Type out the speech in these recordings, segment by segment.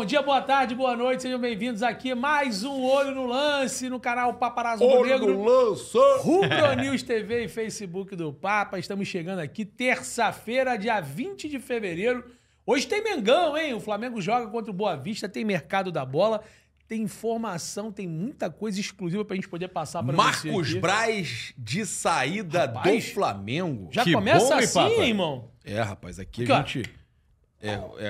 bom dia, boa tarde, boa noite, sejam bem-vindos aqui. Mais um Olho no Lance no canal Paparazzo Olho Negro. no Lance! Rubro News TV e Facebook do Papa. Estamos chegando aqui terça-feira, dia 20 de fevereiro. Hoje tem Mengão, hein? O Flamengo joga contra o Boa Vista, tem mercado da bola, tem informação, tem muita coisa exclusiva pra gente poder passar pra você. Marcos Braz de saída do Flamengo. Já Que começa bom, hein, assim, Papa? hein, irmão? Rapaz, aqui Aqui, a ó. gente...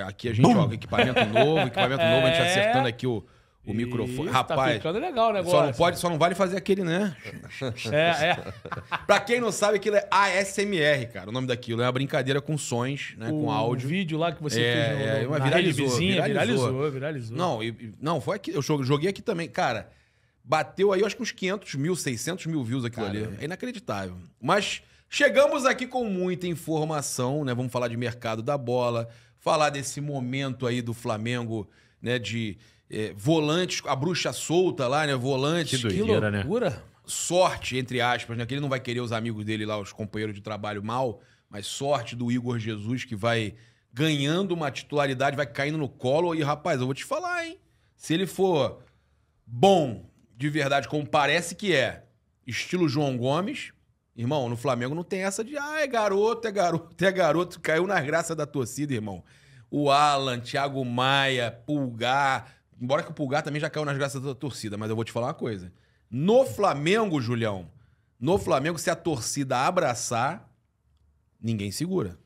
aqui a gente joga equipamento novo, a gente acertando aqui o microfone. Isso, Rapaz, tá ficando legal o negócio. só não vale fazer aquele, né? Pra quem não sabe, aquilo é ASMR, cara, o nome daquilo. É uma brincadeira com sons, né, com áudio. O vídeo lá que você fez mas na rede viralizou, vizinha, viralizou. viralizou. Não, foi aqui, eu joguei aqui também. Cara, bateu aí, eu acho que uns 500 mil, 600 mil views aquilo ali. É inacreditável. Mas chegamos aqui com muita informação, né? Vamos falar de mercado da bola, falar desse momento aí do Flamengo, né? De volantes, a bruxa solta lá, né? Volantes. Que loucura. Né? Sorte, entre aspas, né? Que ele não vai querer os amigos dele lá, os companheiros de trabalho mal, mas sorte do Igor Jesus, que vai ganhando uma titularidade, vai caindo no colo. E, rapaz, eu vou te falar, hein? Se ele for bom de verdade, como parece que é, estilo João Gomes, irmão, no Flamengo não tem essa de é garoto, caiu nas graças da torcida, irmão. O Alan, Thiago Maia, Pulgar, embora que o Pulgar também já caiu nas graças da torcida, mas eu vou te falar uma coisa. No Flamengo, Julião, se a torcida abraçar, ninguém segura.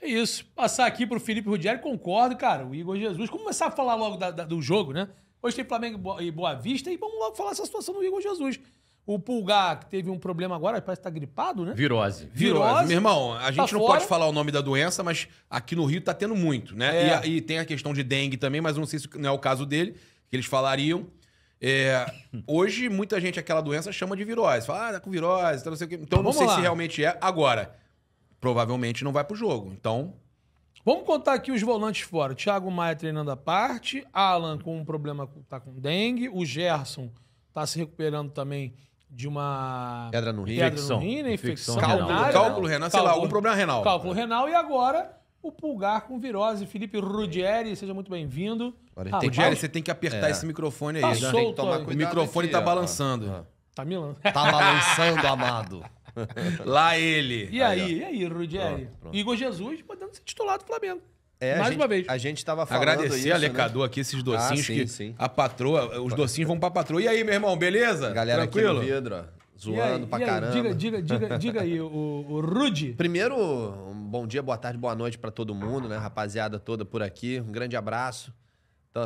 É isso. Passar aqui pro Felipe Ruggeri, concordo, cara. O Igor Jesus. Vamos começar a falar logo do jogo, né? Hoje tem Flamengo e Boa Vista e vamos logo falar essa situação do Igor Jesus. O Pulgar, que teve um problema agora, parece que tá gripado, né? Virose. Meu irmão, a gente não fora. pode falar o nome da doença, mas aqui no Rio tá tendo muito, né? E tem a questão de dengue também, mas eu não sei se não é o caso dele, que eles falariam. Hoje, muita gente aquela doença chama de virose. Fala, tá com virose, tá não sei o quê. Então, não sei se realmente é. Agora, provavelmente não vai pro jogo. Então... Vamos contar aqui os volantes fora. Thiago Maia treinando à parte, Alan com um problema, tá com dengue, o Gerson tá se recuperando também de uma... Pedra no rim, né? Infecção renal. Cálculo renal, sei lá, algum problema renal. Cálculo renal. E agora, o Pulgar com virose. Felipe Ruggeri, seja muito bem-vindo. Ruggeri, você tem que apertar esse microfone aí. Tá Tem solto, que tomar ó. cuidado. O microfone tá balançando. Tá milando. Tá balançando, amado. Lá ele. E aí, Ruggeri? Pronto. Igor Jesus podendo ser titular do Flamengo. Mais uma vez. A gente tava falando Agradecer isso, a Lecador aqui, esses docinhos sim. A patroa, os docinhos vão pra patroa. E aí, meu irmão, beleza? Galera Tranquilo? aqui no vidro, ó, zoando pra caramba. Diga aí, o Rudy. Primeiro, um bom dia, boa tarde, boa noite pra todo mundo, né? Rapaziada toda por aqui. Um grande abraço.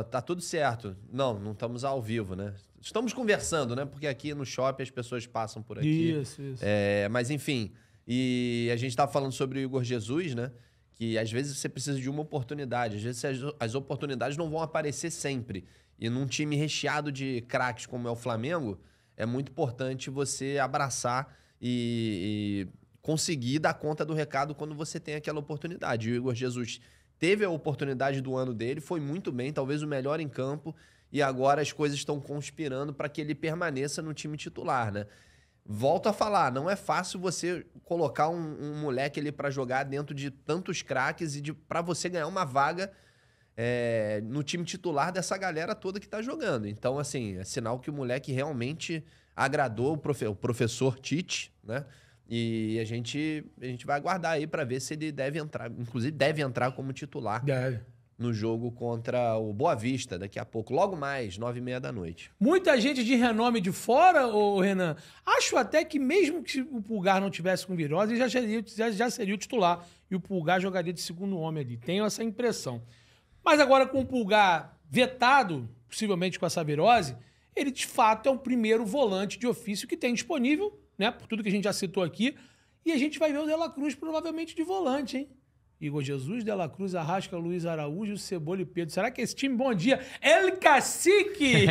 Tá tudo certo. Não estamos ao vivo, né? Estamos conversando, né? Porque aqui no shopping as pessoas passam por aqui. Isso. Mas enfim, e a gente tava falando sobre o Igor Jesus, né? Que às vezes você precisa de uma oportunidade. Às vezes as oportunidades não vão aparecer sempre. E num time recheado de craques como é o Flamengo, é muito importante você abraçar e conseguir dar conta do recado quando você tem aquela oportunidade. E o Igor Jesus teve a oportunidade do ano dele, foi muito bem, talvez o melhor em campo, e agora as coisas estão conspirando para que ele permaneça no time titular, né? Volto a falar, não é fácil você colocar um moleque ali para jogar dentro de tantos craques e para você ganhar uma vaga no time titular dessa galera toda que tá jogando. Então, assim, é sinal que o moleque realmente agradou o professor Tite, né? E a gente vai aguardar aí para ver se ele deve entrar, inclusive deve entrar como titular. Deve. No jogo contra o Boa Vista, daqui a pouco. Logo mais, 9h30 da noite. Muita gente de renome de fora, ô Renan. Acho até que mesmo que o Pulgar não tivesse com virose, ele já seria o titular. E o Pulgar jogaria de segundo homem ali. Tenho essa impressão. Mas agora com o Pulgar vetado, possivelmente com essa virose, ele de fato é o primeiro volante de ofício que tem disponível, né? Por tudo que a gente já citou aqui. E a gente vai ver o De La Cruz provavelmente de volante, hein? Igor Jesus, De La Cruz, Arrasca, Luiz Araújo, Cebola e Pedro. Será que esse time, bom dia, El Cacique!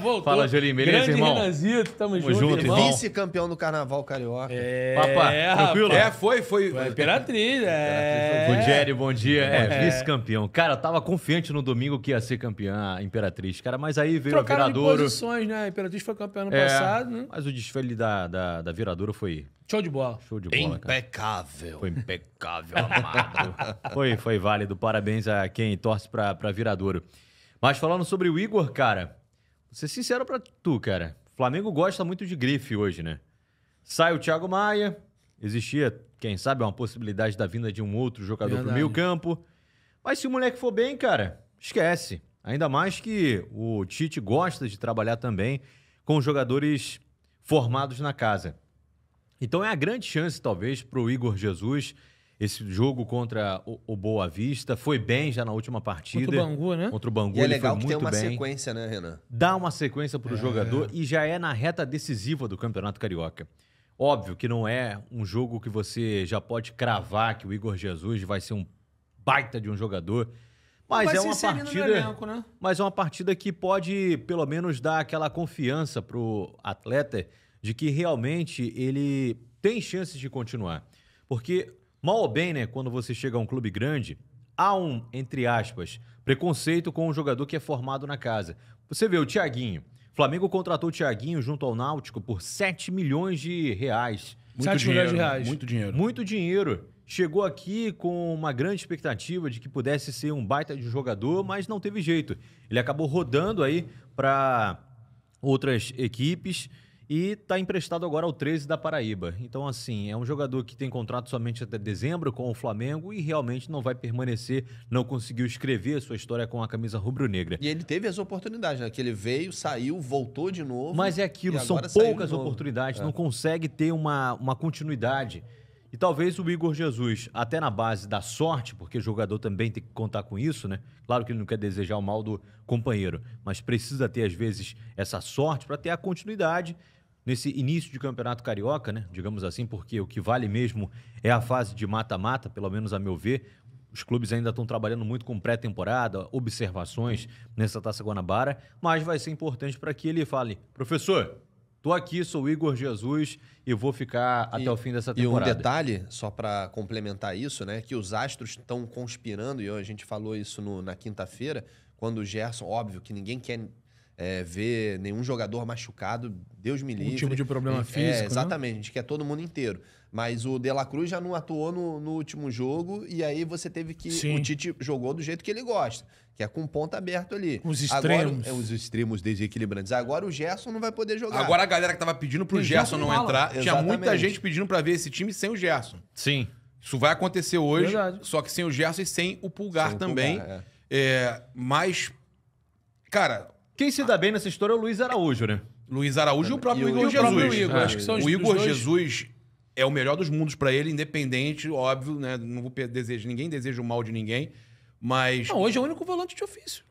Voltou. Fala, Jolim, beleza, grande irmão? Renanzito, tamo junto, irmão. Vice-campeão do Carnaval Carioca. Papá, tranquilo? Foi. A Imperatriz, Rogério, bom dia. Vice-campeão. Cara, eu tava confiante no domingo que ia ser campeã a Imperatriz, cara, mas aí veio Trocaram a Viradouro. de posições, né? A Imperatriz foi campeã ano passado, né? Mas o desfile da Viradouro foi Show de bola. show de bola, cara. Impecável. Foi impecável, amado. Foi válido. Parabéns a quem torce pra Viradouro. Mas falando sobre o Igor, cara, vou ser sincero pra tu, cara. O Flamengo gosta muito de grife hoje, né? Sai o Thiago Maia, existia, quem sabe, uma possibilidade da vinda de um outro jogador pro meio campo. Mas se o moleque for bem, cara, esquece. Ainda mais que o Tite gosta de trabalhar também com jogadores formados na casa. Então é a grande chance, talvez, pro Igor Jesus. Esse jogo contra o Boa Vista foi bem já na última partida. Contra o Bangu, né? Contra o Bangu, E é ele legal foi que tem muito uma bem. sequência, né, Renan? Dá uma sequência pro jogador e já é na reta decisiva do Campeonato Carioca. Óbvio que não é um jogo que você já pode cravar que o Igor Jesus vai ser um baita de um jogador, mas Vai é se uma inserindo no partida, elenco, né? mas é uma partida que pode pelo menos dar aquela confiança pro atleta de que realmente ele tem chances de continuar. Porque mal ou bem, né, quando você chega a um clube grande, há um, entre aspas, preconceito com um jogador que é formado na casa. Você vê o Thiaguinho. O Flamengo contratou o Thiaguinho junto ao Náutico por 7 milhões de reais. 7 milhões de reais. Muito dinheiro. Muito dinheiro. Chegou aqui com uma grande expectativa de que pudesse ser um baita de jogador, mas não teve jeito. Ele acabou rodando aí para outras equipes e está emprestado agora ao 13 da Paraíba. Então, assim, é um jogador que tem contrato somente até dezembro com o Flamengo e realmente não vai permanecer, não conseguiu escrever a sua história com a camisa rubro-negra. E ele teve as oportunidades, né? Que ele veio, saiu, voltou de novo. Mas é aquilo, e são agora saiu de poucas novo. oportunidades, não consegue ter uma continuidade. E talvez o Igor Jesus, até na base da sorte, porque o jogador também tem que contar com isso, né? Claro que ele não quer desejar o mal do companheiro, mas precisa ter, às vezes, essa sorte para ter a continuidade nesse início de campeonato carioca, né? Digamos assim, porque o que vale mesmo é a fase de mata-mata, pelo menos a meu ver. Os clubes ainda estão trabalhando muito com pré-temporada, observações nessa Taça Guanabara, mas vai ser importante para que ele fale: professor, tô aqui, sou o Igor Jesus e vou ficar até o fim dessa E um temporada. detalhe, só para complementar isso, né? Que os astros estão conspirando, e a gente falou isso na quinta-feira, quando o Gerson, óbvio que ninguém quer ver nenhum jogador machucado, Deus me livre. tipo de problema físico, né? Exatamente, a gente quer todo mundo inteiro. Mas o De La Cruz já não atuou no último jogo, e aí você teve que... Sim. O Tite jogou do jeito que ele gosta, que é com ponta aberto ali. Os extremos. Agora, os extremos desequilibrantes. Agora o Gerson não vai poder jogar. Agora a galera que tava pedindo pro Tem Gerson jogo não de mala. entrar, tinha muita Exatamente. gente pedindo pra ver esse time sem o Gerson. Sim. Isso vai acontecer hoje, Verdade. só que sem o Gerson e sem o Pulgar Sem o também. Pulgar, Mas, cara, Quem se dá bem nessa história é o Luiz Araújo, né? Luiz Araújo e o próprio E o Igor próprio Jesus. Igor, acho que são os O Igor dois. Jesus é o melhor dos mundos pra ele, independente, óbvio, né? Não vou desejar, ninguém deseja o mal de ninguém, mas... Não, hoje é o único volante de ofício.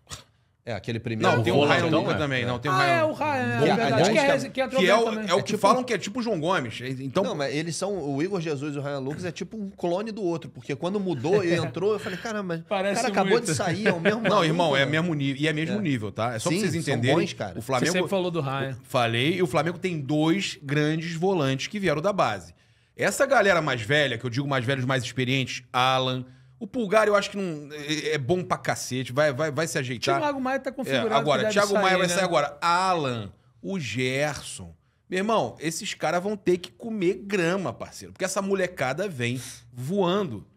Aquele primeiro... Não, tem o volante, Ryan então, Lucas é. também. Não, tem o Ah, Ryan... é o Ryan, é Bom, verdade. aliás, Que entrou Que bem é também. o que falam que é tipo o João Gomes. Então, Não, mas eles são... O Igor Jesus e o Ryan Lucas é tipo um clone do outro. Porque quando mudou e entrou, eu falei, caramba, mas Parece o cara acabou muito. de sair, é o mesmo não, maluco, irmão, é mano. mesmo nível. E é mesmo nível, tá? É só Sim, pra vocês são entenderem. bons, cara. O Você Flamengo... sempre falou do Ryan. Falei, e o Flamengo tem 2 grandes volantes que vieram da base. Essa galera mais velha, que eu digo mais velhos, mais experientes, Alan... O Pulgar eu acho que não é bom pra cacete, vai se ajeitar. Thiago Maia tá configurado. Agora, que deve Thiago Maia vai né? sair agora. Alan, o Gerson. Meu irmão, esses caras vão ter que comer grama, parceiro. Porque essa molecada vem voando.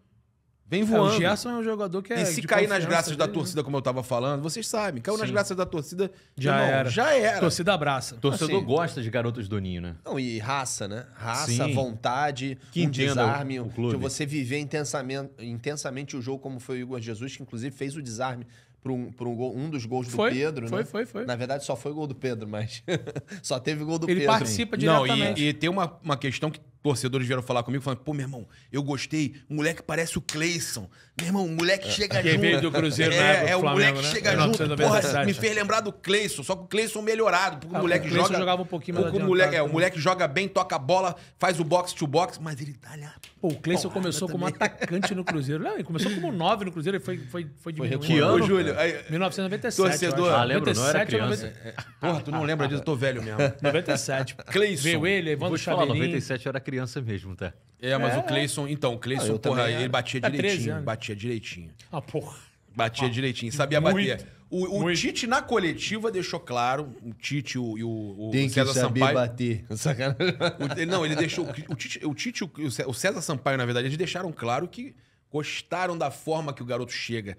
Vem voando. O Gerson é um jogador que é. E se de cair nas confiança graças da dele, né? torcida, como eu tava falando, vocês sabem, caiu nas Sim. graças da torcida, Já irmão, era. Já era. Torcida abraça. Torcedor Assim, gosta de garotos do Ninho, né? Não, e raça, né? Raça, Sim. vontade, Que entenda desarme, o clube. de você viver intensamente o jogo, como foi o Igor Jesus, que inclusive fez o desarme para um dos gols do Foi, Pedro, foi, né? foi. Na verdade, só foi gol do Pedro, mas só teve gol do Ele Pedro. participa Não, diretamente. e tem uma questão que torcedores vieram falar comigo, falando, pô, meu irmão, eu gostei, o moleque parece o Cleison. Meu irmão, o moleque chega Quem junto. veio do Cruzeiro na época do o Flamengo, moleque né? chega junto. 1997. Porra, me fez lembrar do Cleison, só que o Cleison melhorado, porque o moleque o Cleison joga... jogava um pouquinho mais o moleque, adiantado o moleque joga bem, toca a bola, faz o box to box, mas ele tá lá. Pô, o Cleison Porrada começou como também. atacante no Cruzeiro. Não, ele começou como 9 no Cruzeiro, ele foi diminuindo. Que ano? Ô, Júlio, aí, 1997. Torcedor. eu acho. Ah, lembro, não era 97 ou criança. 90 porra, tu não lembra disso, eu tô velho mesmo. 97. Cleison. Veio ele, Vou Evandro te falar, Chaveirinho. 97 eu era criança mesmo, tá? Mas o Cleison, então, o Cleison, eu porra, também ele era. batia 13 direitinho, anos. batia direitinho. Ah, porra. Batia direitinho, sabia muito, bater. O Tite, na coletiva, deixou claro, o Tite e o Tem que César saber Sampaio... bater. Sacanagem. Ele deixou... O Tite e o César Sampaio, na verdade, eles deixaram claro que gostaram da forma que o garoto chega.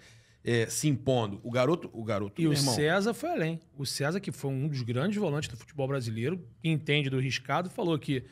se impondo. O garoto, E meu o irmão, César foi além. O César, que foi um dos grandes volantes do futebol brasileiro, que entende do riscado, falou que,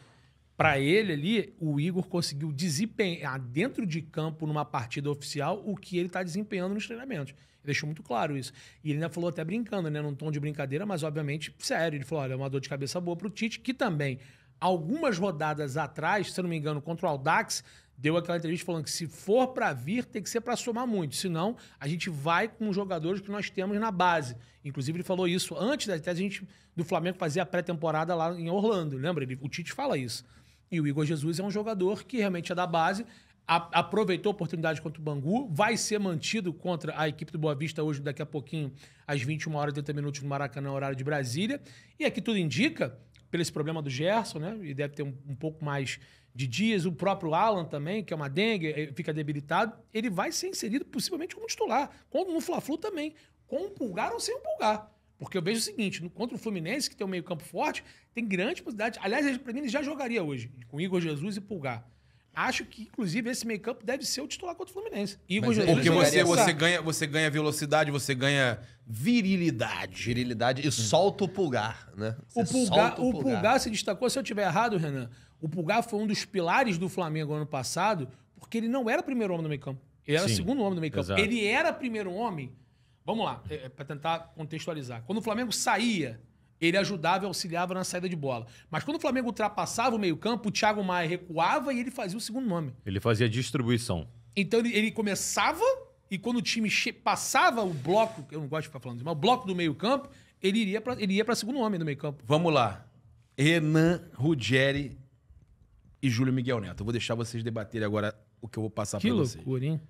para ele ali, o Igor conseguiu desempenhar dentro de campo, numa partida oficial, o que ele está desempenhando nos treinamentos. Ele deixou muito claro isso. E ele ainda falou até brincando, né? Num tom de brincadeira, mas obviamente sério. Ele falou: olha, é uma dor de cabeça boa pro Tite, que também, algumas rodadas atrás, se eu não me engano, contra o Audax, deu aquela entrevista falando que se for para vir, tem que ser para somar muito. Senão, a gente vai com os jogadores que nós temos na base. Inclusive, ele falou isso antes até a gente do Flamengo fazer a pré-temporada lá em Orlando. Lembra? O Tite fala isso. E o Igor Jesus é um jogador que realmente é da base, aproveitou a oportunidade contra o Bangu, vai ser mantido contra a equipe do Boa Vista hoje, daqui a pouquinho, às 21 horas e 30 minutos no Maracanã, horário de Brasília. E aqui tudo indica, pelo esse problema do Gerson, né? E deve ter um pouco mais de dias, o próprio Alan também, que é uma dengue, fica debilitado, ele vai ser inserido possivelmente como titular, como no Fla-Flu também, com um Pulgar ou sem um Pulgar. Porque eu vejo o seguinte, contra o Fluminense, que tem um meio campo forte, tem grande possibilidade. Aliás, para mim, ele já jogaria hoje, com Igor Jesus e Pulgar. Acho que, inclusive, esse meio campo deve ser o titular contra o Fluminense. Igor Jesus porque jogaria você ganha velocidade, você ganha virilidade. Virilidade e solta o Pulgar, né? O Você Pulgar, solta o Pulgar se destacou, se eu estiver errado, Renan, o Pulgar foi um dos pilares do Flamengo ano passado, porque ele não era primeiro homem no meio campo. Ele era Sim, segundo homem no meio campo. exato. Ele era primeiro homem. Vamos lá, para tentar contextualizar. Quando o Flamengo saía, ele ajudava e auxiliava na saída de bola. Mas quando o Flamengo ultrapassava o meio campo, o Thiago Maia recuava e ele fazia o segundo nome. Ele fazia distribuição. Então ele começava e quando o time passava o bloco, eu não gosto de ficar falando isso, mas o bloco do meio campo, ele ia para segundo homem no meio campo. Vamos lá. Renan, Ruggeri e Júlio Miguel Neto. Eu vou deixar vocês debaterem agora o que eu vou passar Que para vocês. loucura, hein?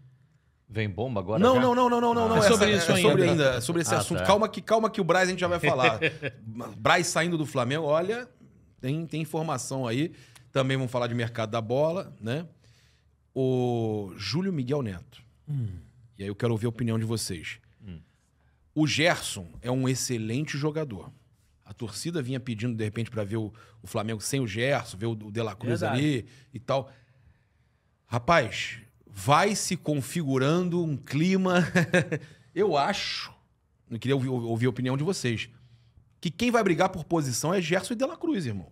Vem bomba agora? Não, já? não. É sobre isso ainda. É sobre esse Ah, assunto. tá. Calma que o Braz a gente já vai falar. Braz saindo do Flamengo, olha, tem informação aí. Também vamos falar de mercado da bola, né? O Júlio Miguel Neto. E aí eu quero ouvir a opinião de vocês. O Gerson é um excelente jogador. A torcida vinha pedindo, de repente, para ver o Flamengo sem o Gerson, ver o De La Cruz Verdade. ali e tal. Rapaz, vai se configurando um clima. Eu acho, eu queria ouvir a opinião de vocês, que quem vai brigar por posição é Gerson e De La Cruz, irmão.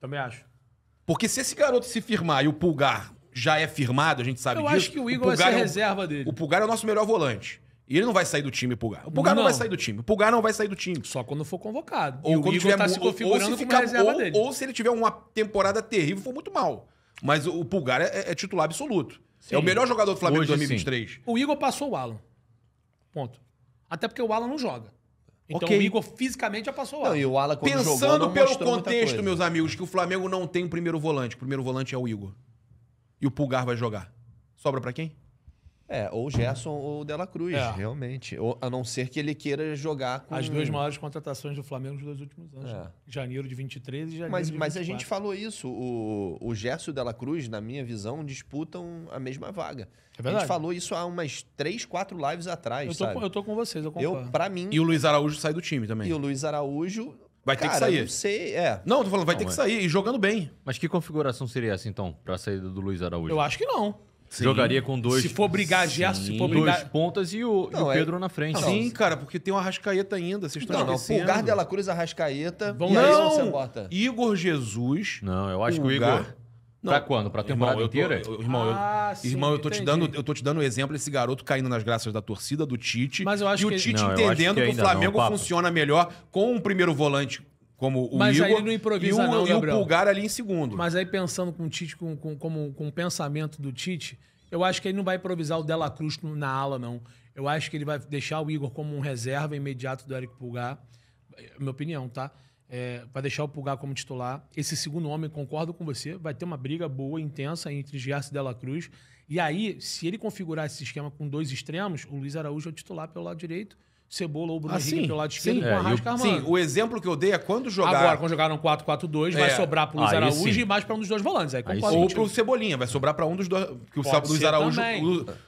Também acho. Porque se esse garoto se firmar e o Pulgar já é firmado, a gente sabe Eu disso. acho que o Igor vai ser reserva dele. O Pulgar é o nosso melhor volante. E ele não vai sair do time, o Pulgar. O Pulgar não Não. vai sair do time. O Pulgar não vai sair do time. Só quando for convocado. Ou E o quando Igor tiver tá se configurando como reserva dele. ou se ele tiver uma temporada terrível, for muito mal. Mas o Pulgar é titular absoluto. Sim. É o melhor jogador do Flamengo de Hoje, 2023. O Igor passou o Alan. Ponto. Até porque o Alan não joga. Então Ok. o Igor fisicamente já passou o Não, Alan. e o Alan, quando jogou, Pensando não pelo mostrou muita contexto, coisa. meus amigos, que o Flamengo não tem um primeiro volante. O primeiro volante é o Igor. E o Pulgar vai jogar. Sobra pra quem? Ou o Gerson ou o De La Cruz, É. realmente. Ou, a não ser que ele queira jogar com... As duas maiores contratações do Flamengo nos 2 últimos anos. É. né? Janeiro de 23 e janeiro Mas, de 24. mas a gente falou isso. O Gerson e o De La Cruz, na minha visão, disputam a mesma vaga. É A verdade. gente falou isso há umas 3, 4 lives atrás, sabe? Eu tô com vocês, eu concordo. Pra mim... E o Luiz Araújo sai do time também. E o Luiz Araújo... Vai ter que cara, sair. não sei, Não, tô falando, vai ter Não, que é. sair. E jogando bem. Mas que configuração seria essa, então, pra saída do Luiz Araújo? Eu acho que não. Jogaria com dois... Se for brigar Gerson, se for dois brigar... pontas e o Não, Pedro na frente. Sim, cara, porque tem o Arrascaeta ainda. Vocês estão Não, esquecendo. Pulgar, De La Cruz, Arrascaeta... Vamos e aí Não! você bota... Igor Jesus. Não, eu acho que o Pulgar. Igor... Pra quando? Pra temporada Irmão, inteira? Irmão, eu tô te entendi. dando o exemplo desse garoto caindo nas graças da torcida, do Tite. Mas eu acho e o que- Tite Não, eu acho entendendo que que, o ainda Flamengo não, papo. funciona melhor com um primeiro volante como o Mas Igor. aí ele não improvisa e o, não, e o Gabriel. Pulgar ali em segundo. Mas aí pensando com o Tite, com o pensamento do Tite, eu acho que ele não vai improvisar o De La Cruz na ala, não. Eu acho que ele vai deixar o Igor como um reserva imediato do Eric Pulgar. É minha opinião, tá? Vai deixar o Pulgar como titular. Esse segundo homem, concordo com você, vai ter uma briga boa, intensa entre Gerson e De La Cruz. E aí, se ele configurar esse esquema com 2 extremos, o Luiz Araújo é o titular pelo lado direito, Cebola ou Bruno Henrique pelo lado esquerdo, com o Arrasca armando. Sim, o exemplo que eu dei é quando jogar... Agora, quando jogar no 4-4-2, vai sobrar pro Luiz Aí Araújo sim. e mais para um dos 2 volantes. Aí concordo Ou contigo. pro Cebolinha, vai sobrar pra um dos dois. Porque o Pode Luiz ser Araújo. também.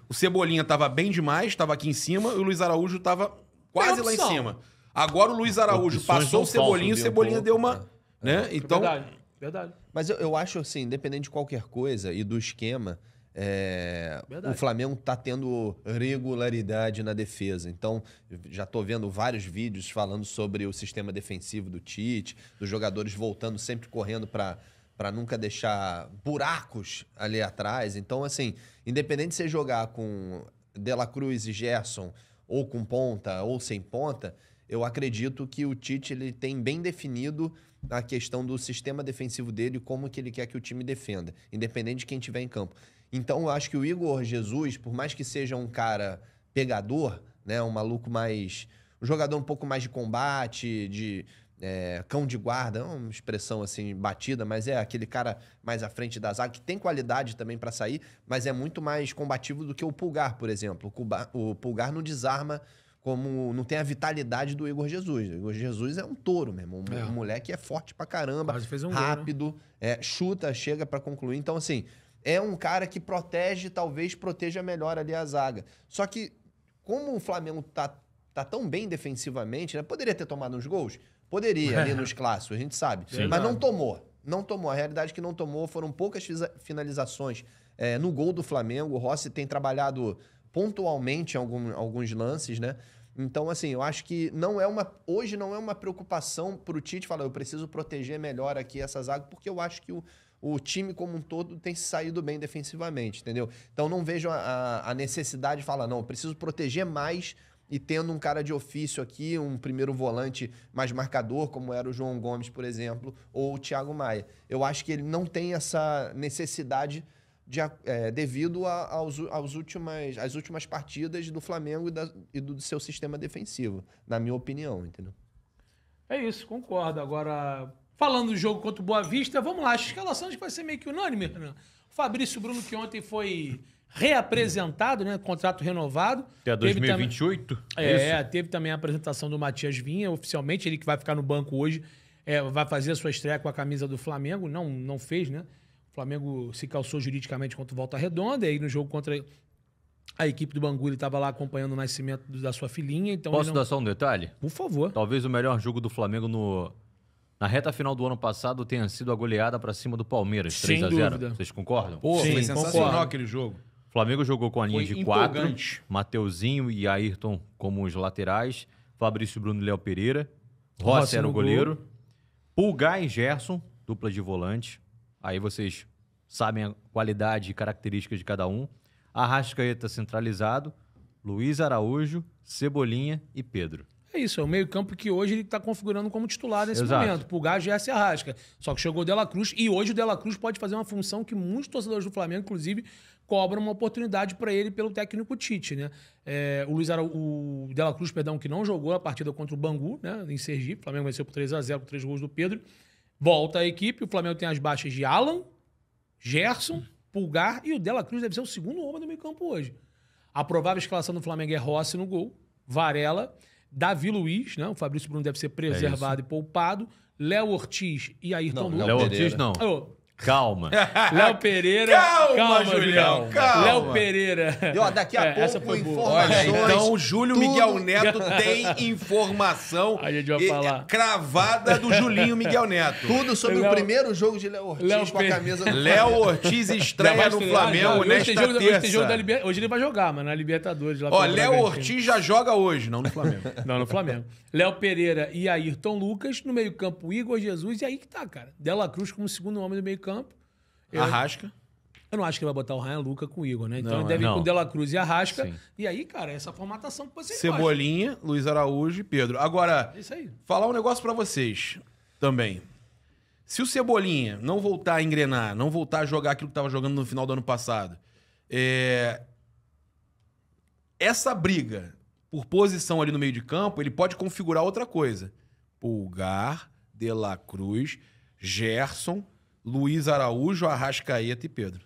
O Cebolinha tava bem demais, tava aqui em cima, e o Luiz Araújo tava quase lá em opção. cima. Agora o Luiz Araújo Opções passou o não Cebolinha e o faltam, Cebolinha viu, um deu uma. Né? Então. Verdade, verdade. Mas eu acho assim, independente de qualquer coisa e do esquema, o Flamengo está tendo regularidade na defesa. Então, já estou vendo vários vídeos falando sobre o sistema defensivo do Tite, dos jogadores voltando sempre correndo para nunca deixar buracos ali atrás. Então, assim, independente de você jogar com De La Cruz e Gerson, ou com ponta, ou sem ponta, eu acredito que o Tite ele tem bem definido a questão do sistema defensivo dele e como que ele quer que o time defenda, independente de quem estiver em campo. Então, eu acho que o Igor Jesus, por mais que seja um cara pegador, né, um maluco mais... um jogador um pouco mais de combate, de cão de guarda, é uma expressão assim batida, mas é aquele cara mais à frente da zaga, que tem qualidade também para sair, mas é muito mais combativo do que o Pulgar, por exemplo. O Pulgar não desarma como... não tem a vitalidade do Igor Jesus. O Igor Jesus é um touro mesmo. Um moleque é forte pra caramba, Quase fez um rápido, gol, né? chuta, chega pra concluir. Então, assim, é um cara que protege, talvez proteja melhor ali a zaga. Só que, como o Flamengo tá tão bem defensivamente, né? Poderia ter tomado uns gols? Poderia, ali nos clássicos, a gente sabe. Sim. Mas não tomou. Não tomou. A realidade é que não tomou. Foram poucas finalizações no gol do Flamengo. O Rossi tem trabalhado pontualmente em alguns lances, né? Então, assim, eu acho que hoje não é uma preocupação pro Tite falar, eu preciso proteger melhor aqui essa zaga, porque eu acho que o time como um todo tem saído bem defensivamente, entendeu? Então, não vejo a necessidade de falar, não, eu preciso proteger mais e tendo um cara de ofício aqui, um primeiro volante mais marcador, como era o João Gomes, por exemplo, ou o Thiago Maia. Eu acho que ele não tem essa necessidade devido às últimas partidas do Flamengo e do seu sistema defensivo, na minha opinião, entendeu? É isso, concordo. Agora, falando do jogo contra o Boa Vista, vamos lá. A escalação acho que vai ser meio que unânime, Renan. O Fabrício Bruno, que ontem foi reapresentado, né? Contrato renovado. Até 2028? Teve também a apresentação do Matias Vinha, oficialmente, ele que vai ficar no banco hoje, vai fazer a sua estreia com a camisa do Flamengo. Não fez, né? O Flamengo se calçou juridicamente contra o Volta Redonda, e aí no jogo contra a equipe do Bangu ele estava lá acompanhando o nascimento da sua filhinha. Então Posso dar só um detalhe? Por favor. Talvez o melhor jogo do Flamengo na reta final do ano passado tenha sido a goleada para cima do Palmeiras, 3-0. Vocês concordam? Pô, Sim, foi sensacional concordo. aquele jogo. O Flamengo jogou com a linha Foi de 4, empolgante. Mateuzinho e Ayrton como os laterais, Fabrício Bruno e Léo Pereira, Rossi era o no goleiro, gol. Pulgar e Gerson, dupla de volante. Aí vocês sabem a qualidade e características de cada um. Arrascaeta centralizado, Luiz Araújo, Cebolinha e Pedro. É isso, é o meio-campo que hoje ele está configurando como titular nesse Exato. momento. Pulgar, Gerson e Arrasca. Só que chegou o De La Cruz e hoje o De La Cruz pode fazer uma função que muitos torcedores do Flamengo, inclusive, cobram uma oportunidade para ele pelo técnico Tite, né? O De La Cruz, que não jogou a partida contra o Bangu, né? Em Sergipe. O Flamengo venceu por 3-0 com 3 gols do Pedro. Volta a equipe. O Flamengo tem as baixas de Alan, Gerson, Pulgar e o De La Cruz deve ser o segundo homem do meio campo hoje. A provável escalação do Flamengo é Rossi no gol, Varela, Davi Luiz, né? O Fabrício Bruno deve ser preservado e poupado, Léo Ortiz e Ayrton Lucas. Léo Ortiz não. Calma. Léo Pereira. Calma, Julião, calma. Léo Pereira. Daqui a essa pouco, foi boa. informações. Olha, então o Júlio Miguel Neto tem informação A gente vai falar. cravada do Julinho Miguel Neto. Tudo sobre Léo- o primeiro jogo de Léo Ortiz Léo com a Pereira. camisa do Léo Ortiz estreia no Flamengo Hoje nesta tem jogo da terça. Libertadores. Hoje ele vai jogar, mano, na Libertadores. Lá Ó, pelo Léo Bragantino. Ortiz já joga hoje, não no Flamengo. Não, no Flamengo. Léo Pereira e Ayrton Lucas. No meio-campo, Igor Jesus. E aí que tá, cara. De La Cruz como segundo homem do meio-campo. Arrasca. Eu não acho que ele vai botar o Ryan Luca com o Igor, né? Então Não, ele deve ir não. com o De La Cruz e Arrasca. Sim. E aí, cara, essa formatação que você Cebolinha, Luiz Araújo e Pedro. Agora, É isso aí. falar um negócio pra vocês também. Se o Cebolinha não voltar a engrenar, não voltar a jogar aquilo que tava jogando no final do ano passado, essa briga por posição ali no meio de campo, ele pode configurar outra coisa. Pulgar, De La Cruz, Gerson, Luiz Araújo, Arrascaeta e Pedro.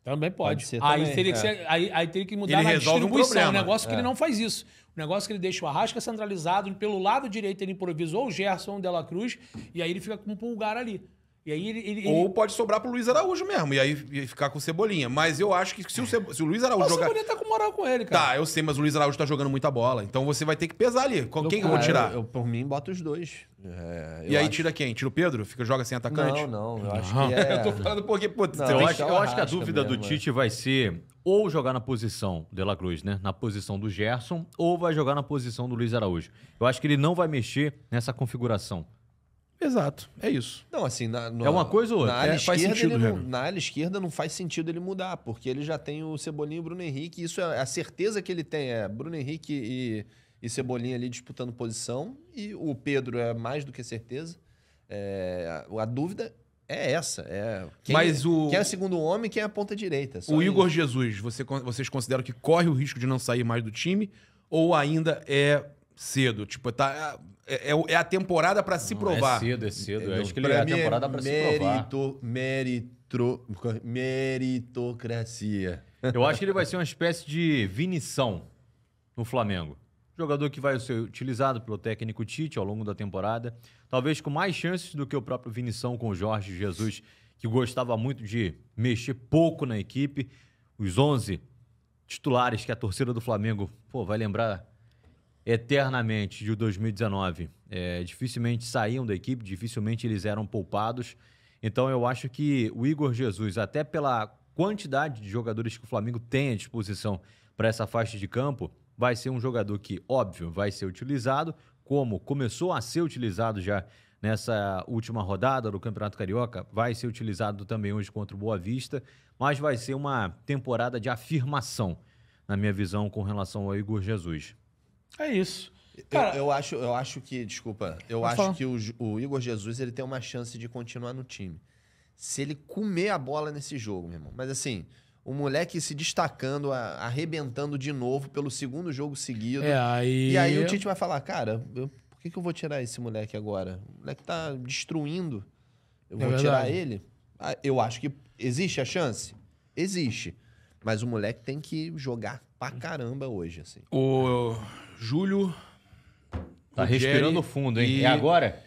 Também pode. Pode ser Aí também, teria que ser, aí teria que mudar Ele na resolve um distribuição. problema. O negócio que ele não faz isso. O negócio que ele deixa o Arrasca centralizado, pelo lado direito ele improvisou o Gerson, o De La Cruz, e aí ele fica com o Pulgar ali. E aí ele... Ou pode sobrar pro Luiz Araújo mesmo, e aí ficar com o Cebolinha. Mas eu acho que se o Luiz Araújo O jogar... Cebolinha tá com moral com ele, cara. Tá, eu sei, mas o Luiz Araújo tá jogando muita bola. Então você vai ter que pesar ali. Quem que eu vou tirar? Eu, por mim, boto os dois. E aí tira quem? Tira o Pedro? Joga sem atacante? Não, eu acho que é... Eu tô falando porque, pô, Não, você Eu tem- acho, eu acho que a Arrasca dúvida do mesmo, Tite vai ser ou jogar na posição de La Cruz, né? Na posição do Gerson, ou vai jogar na posição do Luiz Araújo. Eu acho que ele não vai mexer nessa configuração. Exato, é isso. Não, assim, É uma coisa ou outra? Na área, Faz esquerda, sentido, ele não, Renan. na área esquerda não faz sentido ele mudar, porque ele já tem o Cebolinha e o Bruno Henrique. Isso é a certeza que ele tem. É Bruno Henrique e Cebolinha ali disputando posição. E o Pedro é mais do que certeza. A dúvida é essa. Quem é o segundo homem e quem é a ponta direita. Só O isso. Igor Jesus, vocês consideram que corre o risco de não sair mais do time? Ou ainda é cedo? Tipo, é a temporada pra se provar. É cedo. Eu acho que ele Pra é a mim temporada pra se provar. Meritocracia. Eu acho que ele vai ser uma espécie de Vinição no Flamengo. Jogador que vai ser utilizado pelo técnico Tite ao longo da temporada. Talvez com mais chances do que o próprio Vinição com o Jorge Jesus, que gostava muito de mexer pouco na equipe. Os 11 titulares que a torcida do Flamengo vai lembrar eternamente de 2019. Dificilmente saíam da equipe, dificilmente eles eram poupados. Então eu acho que o Igor Jesus, até pela quantidade de jogadores que o Flamengo tem à disposição para essa faixa de campo, vai ser um jogador que, óbvio, vai ser utilizado, como começou a ser utilizado já nessa última rodada do Campeonato Carioca, vai ser utilizado também hoje contra o Boa Vista, mas vai ser uma temporada de afirmação, na minha visão, com relação ao Igor Jesus. É isso. Cara, Eu acho que, desculpa, eu Pode acho falar. que o Igor Jesus ele tem uma chance de continuar no time. Se ele comer a bola nesse jogo, meu irmão. Mas assim, o moleque se destacando, arrebentando de novo pelo segundo jogo seguido. aí... E aí o Tite vai falar, cara, por que eu vou tirar esse moleque agora? O moleque tá destruindo. Eu vou tirar verdade. ele? Eu acho que existe a chance? Existe. Mas o moleque tem que jogar pra caramba hoje, assim. O Júlio... Tá Ruggeri respirando fundo, hein? e- É agora?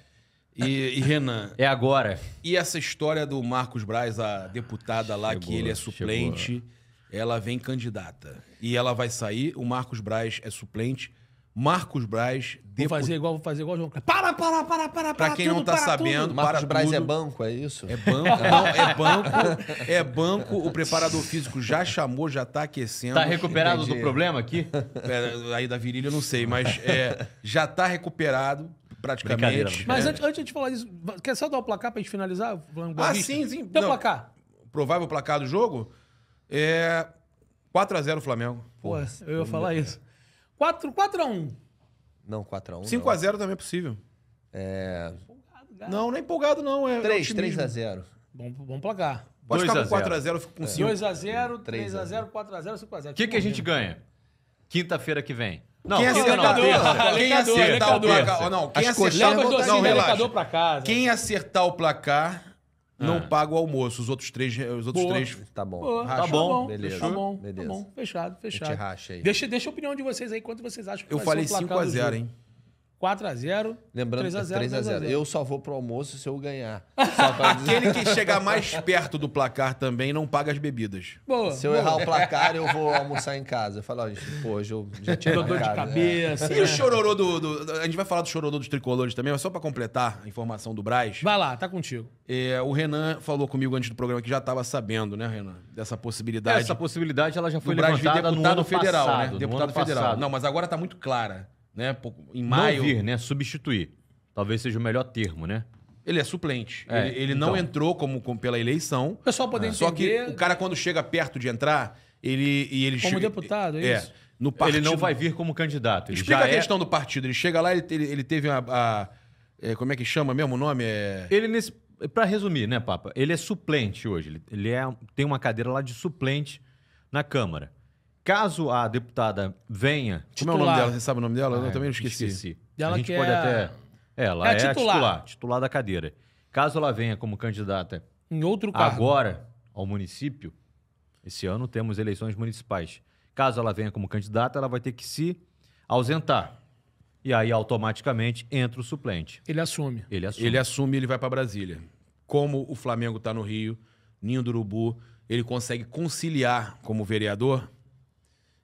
E Renan, É agora. e essa história do Marcos Braz, a deputada lá, que ele é suplente, ela vem candidata. E ela vai sair, o Marcos Braz é suplente. Marcos Braz, Vou fazer igual o João Kleber. Para, Pra quem não tudo, tá para sabendo, tudo. Marcos para Braz é tudo. banco, é isso? É banco, não, é banco, é banco. O preparador físico já chamou, já tá aquecendo. Tá recuperado entendi. do problema aqui? Aí da virilha eu não sei, mas já tá recuperado praticamente. Brincadeira. Mas É. antes de falar disso, quer só dar o placar pra gente finalizar? Boa Ah, Vista? sim. Tem o Não, placar? provável placar do jogo é 4x0 Flamengo. Pô, eu ia falar isso. 4x1. Não, 4x1. 5x0 também é possível. Não é empolgado não. É 3x0. Bom placar. Pode ficar 2 com a 0. 4x0, eu fico com 5. 2x0, 3 a 3x0, 4x0, 5x0. O que a gente ganha? Quinta-feira que vem. Não, Quem quinta não, acertar, terça. quem Alecador, acertar o alecador. placar... Não, quem As acertar... coxinhas Leva os vão dois dar- Não, times relaxa. alecador pra casa. Quem acertar o placar não paga o almoço. Os outros três... Boa. Tá bom. Pô, Racha. bom, beleza. Tá bom, Beleza. tá bom. Fechado. A gente racha aí. Deixa a opinião de vocês aí, quanto vocês acham que Eu vai falei ser o placar do 5x0, jogo. hein? 4x0, Lembrando 3x0, 3x0. Eu só vou pro almoço se eu ganhar. Só pra dizer. Aquele que chegar mais perto do placar também não paga as bebidas. Boa. Se eu errar o placar, eu vou almoçar em casa. Eu falo, ó, gente, pô, hoje eu já tinha Dor de marcado, cabeça. E o chororô A gente vai falar do chororô dos tricolores também, mas só pra completar a informação do Braz. Vai lá, tá contigo. O Renan falou comigo antes do programa que já estava sabendo, né, Renan? Dessa possibilidade. Essa possibilidade ela já foi do Braz vir levantada no deputado ano federal, passado, né? no Deputado ano federal. passado. Não, mas agora tá muito clara, né? Em Não maio. vir, né? Substituir. Talvez seja o melhor termo, né? Ele é suplente. É, ele não então. entrou pela eleição. O pessoal poder Só que entender o cara, quando chega perto de entrar, ele como chega- deputado, é isso? No partido. Ele não vai vir como candidato. Ele Explica já a questão do partido. Ele chega lá, ele teve como é que chama mesmo o nome? Pra resumir, né, Papa? Ele é suplente hoje. Ele tem uma cadeira lá de suplente na Câmara. Caso a deputada venha... Como é o nome Titular. dela? Você sabe o nome dela? Eu também não esqueci. Ela a gente que pode é- até... Ela é a é a titular. titular da cadeira. Caso ela venha como candidata Em outro cargo. agora ao município, esse ano temos eleições municipais. Caso ela venha como candidata, ela vai ter que se ausentar. E aí, automaticamente, entra o suplente. Ele assume. Ele assume. Ele assume e ele vai pra Brasília. como o Flamengo está no Rio, Ninho do Urubu, ele consegue conciliar como vereador,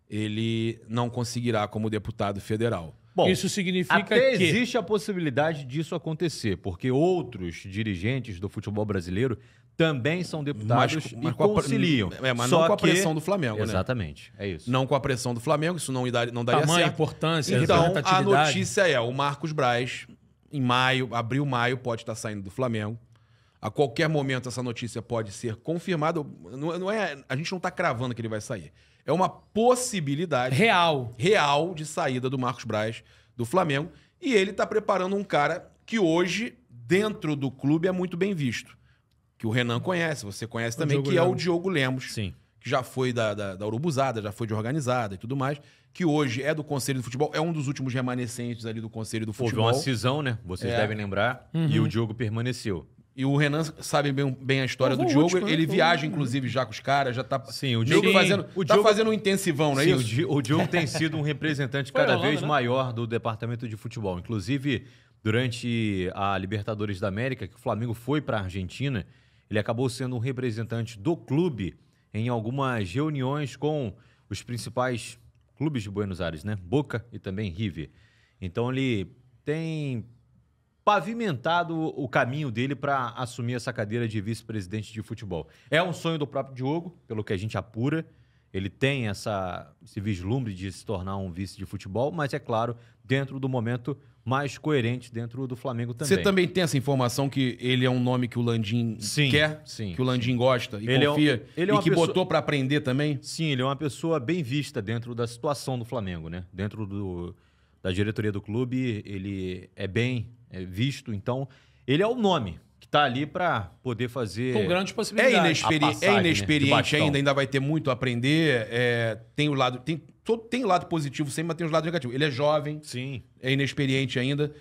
ele não conseguirá como deputado federal. Bom, Isso significa até que... existe a possibilidade disso acontecer, porque outros dirigentes do futebol brasileiro também são deputados e conciliam. Mas Só não com a que... pressão do Flamengo, né? Exatamente, é isso. Não com a pressão do Flamengo, isso não daria Tamanho, certo. importância, Então, a representatividade. notícia é, o Marcos Braz, em maio, abril, maio, pode estar saindo do Flamengo. A qualquer momento essa notícia pode ser confirmada. A gente não está cravando que ele vai sair. É uma possibilidade real de saída do Marcos Braz do Flamengo. E ele está preparando um cara que hoje, dentro do clube, é muito bem visto. Que o Renan conhece, você conhece também, que é o Diogo Lemos. Sim. Que já foi da Urubuzada, já foi de organizada e tudo mais. Que hoje é do Conselho do Futebol, é um dos últimos remanescentes ali do Conselho do Houve Futebol. uma cisão, né? Vocês devem lembrar. E o Diogo permaneceu. E o Renan sabe bem a história do Diogo. Ele viaja, inclusive, já com os caras, já tá Sim, o meio Diogo que fazendo um intensivão, não é Sim, isso? o Diogo tem sido um representante Foi cada na Holanda, vez né? maior do departamento de futebol. Inclusive, durante a Libertadores da América, que o Flamengo foi para a Argentina, ele acabou sendo um representante do clube em algumas reuniões com os principais clubes de Buenos Aires, né? Boca e também River. Então ele tem pavimentado o caminho dele para assumir essa cadeira de vice-presidente de futebol. É um sonho do próprio Diogo, pelo que a gente apura. Ele tem esse vislumbre de se tornar um vice de futebol, mas é claro, dentro do momento mais coerente dentro do Flamengo também. Você também tem essa informação que ele é um nome que o Landim quer, sim, que o Landim gosta e Ele confia, ele é e uma que pessoa- botou para aprender também? Sim, ele é uma pessoa bem vista dentro da situação do Flamengo, né? Dentro da diretoria do clube, ele é bem visto. Então, ele é o nome que está ali para poder fazer... Com grandes É, possibilidades. passagem, né, de inexperiente bastão. ainda vai ter muito a aprender. Tem o lado positivo sempre, mas tem os lados negativos. Ele é jovem, Sim. é inexperiente ainda.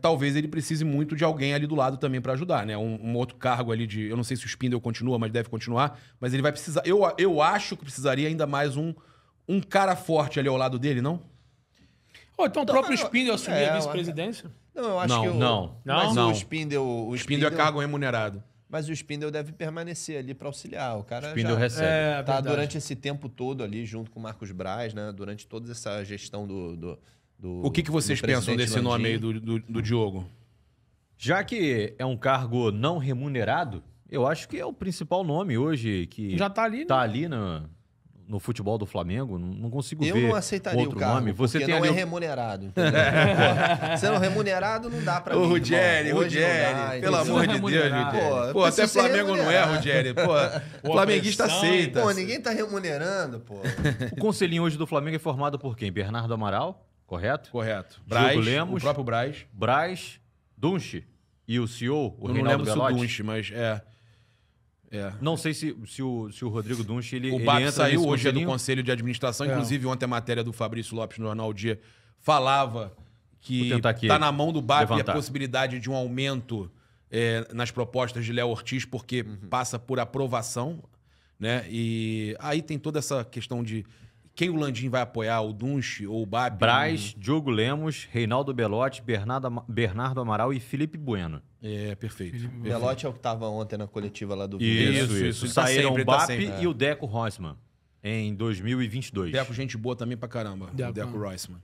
Talvez ele precise muito de alguém ali do lado também para ajudar, né? Um outro cargo ali de... Eu não sei se o Spindle continua, mas deve continuar. Mas ele vai precisar... Eu acho que precisaria ainda mais um cara forte ali ao lado dele, não? Ou então o próprio Spindle assumir a eu vice-presidência. Não, eu acho Não, que o... não. Mas Não. o Spindle... O Spindle é cargo remunerado. Mas o Spindle deve permanecer ali para auxiliar. O cara Spindle já recebe. tá verdade. durante esse tempo todo ali, junto com o Marcos Braz, né? Durante toda essa gestão do O que vocês do pensam presidente desse nome aí Landim. do Diogo? Já que é um cargo não remunerado, eu acho que é o principal nome hoje que Já tá ali, né? tá ali no futebol do Flamengo. Não consigo Eu ver não aceitaria outro o cargo, nome. Você porque tem não ali é remunerado, entendeu? Pô, sendo remunerado não dá pra mim, irmão. Hoje não dá, pelo entendeu? amor de Deus, remunerado. Ruggeri. Pô, Pô, até precisa ser Flamengo não é, remunerado. Ruggeri. Pô, flamenguista pressão. aceita. Pô, ninguém tá remunerando, pô. O conselhinho hoje do Flamengo é formado por quem? Bernardo Amaral, correto? Correto. Diogo Braz, Lemos. o próprio Braz. Braz, Dunche e o CEO, o Eu não Reinaldo lembro se o Belotti. Dunche, mas Não sei se o Rodrigo Dunche ele O ele BAP entra saiu nesse hoje, é do conselhinho. Conselho de Administração. É. Inclusive, ontem a matéria do Fabrício Lopes no Jornal O Dia falava que Vou tentar aqui está na mão do BAP levantar. a possibilidade de um aumento nas propostas de Léo Ortiz, porque passa por aprovação, né? E aí tem toda essa questão de quem o Landim vai apoiar, o Dunche ou o BAP. Braz, Diogo Lemos, Reinaldo Belotti, Bernardo Amaral e Felipe Bueno. Perfeito. O Belotti é o que tava ontem na coletiva lá do Isso. Ele tá Saíram sempre, o ele tá BAP sempre. e o Deco Rossmann em 2022. Deco, gente boa também pra caramba. Deco. O Deco Roissman.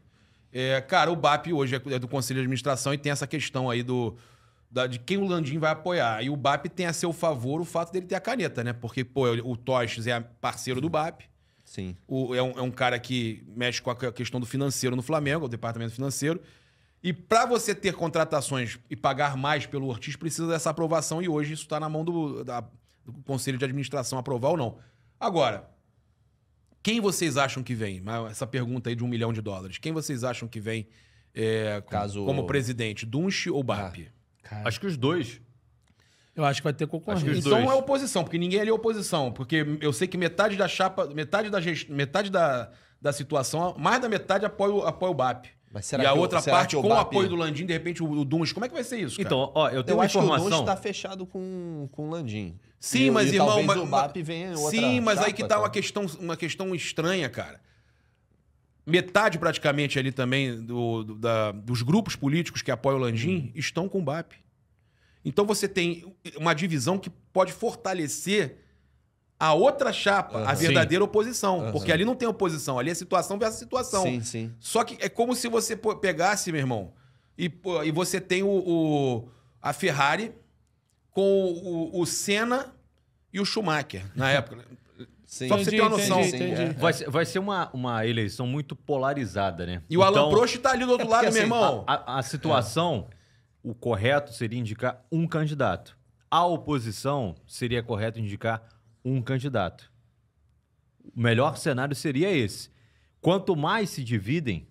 Cara, o BAP hoje é do Conselho de Administração e tem essa questão aí de quem o Landim vai apoiar. E o BAP tem a seu favor o fato dele ter a caneta, né? Porque, o Tostes é parceiro do BAP. Sim. É um cara que mexe com a questão do financeiro no Flamengo, o departamento financeiro. E para você ter contratações e pagar mais pelo Ortiz, precisa dessa aprovação. E hoje isso está na mão do Conselho de Administração aprovar ou não. Agora, quem vocês acham que vem? Essa pergunta aí de $1 milhão. Quem vocês acham que vem como presidente? Dunche ou BAP? Cara, Acho que os dois. eu acho que vai ter Acho que concorrência. os Então dois. é oposição, porque ninguém ali é oposição. Porque eu sei que metade da chapa, metade da situação, mais da metade apoia o BAP. Mas será e a que outra será parte que o com o BAP apoio do Landim, de repente o Dunche. Como é que vai ser isso, cara? Então, ó, eu tenho Eu uma acho que o informação. Dunche tá fechado com o Landim. Sim, mas irmão, talvez o BAP venha em outra sim, mas aí chapa, que tá cara. uma questão estranha, cara. Metade praticamente ali também dos grupos políticos que apoiam o Landim estão com o BAP. Então você tem uma divisão que pode fortalecer a outra chapa, a verdadeira oposição. Porque ali não tem oposição, ali é situação versus situação. Sim, sim. Só que é como se você pegasse, meu irmão, e você tem a Ferrari com o Senna e o Schumacher na época. Sim. Só pra você ter uma noção. Entendi. Vai ser uma eleição muito polarizada, né? E o Alan Prost tá ali do outro lado, porque, meu irmão. A situação, o correto seria indicar um candidato. A oposição seria correto indicar um candidato. O melhor cenário seria esse. Quanto mais se dividem,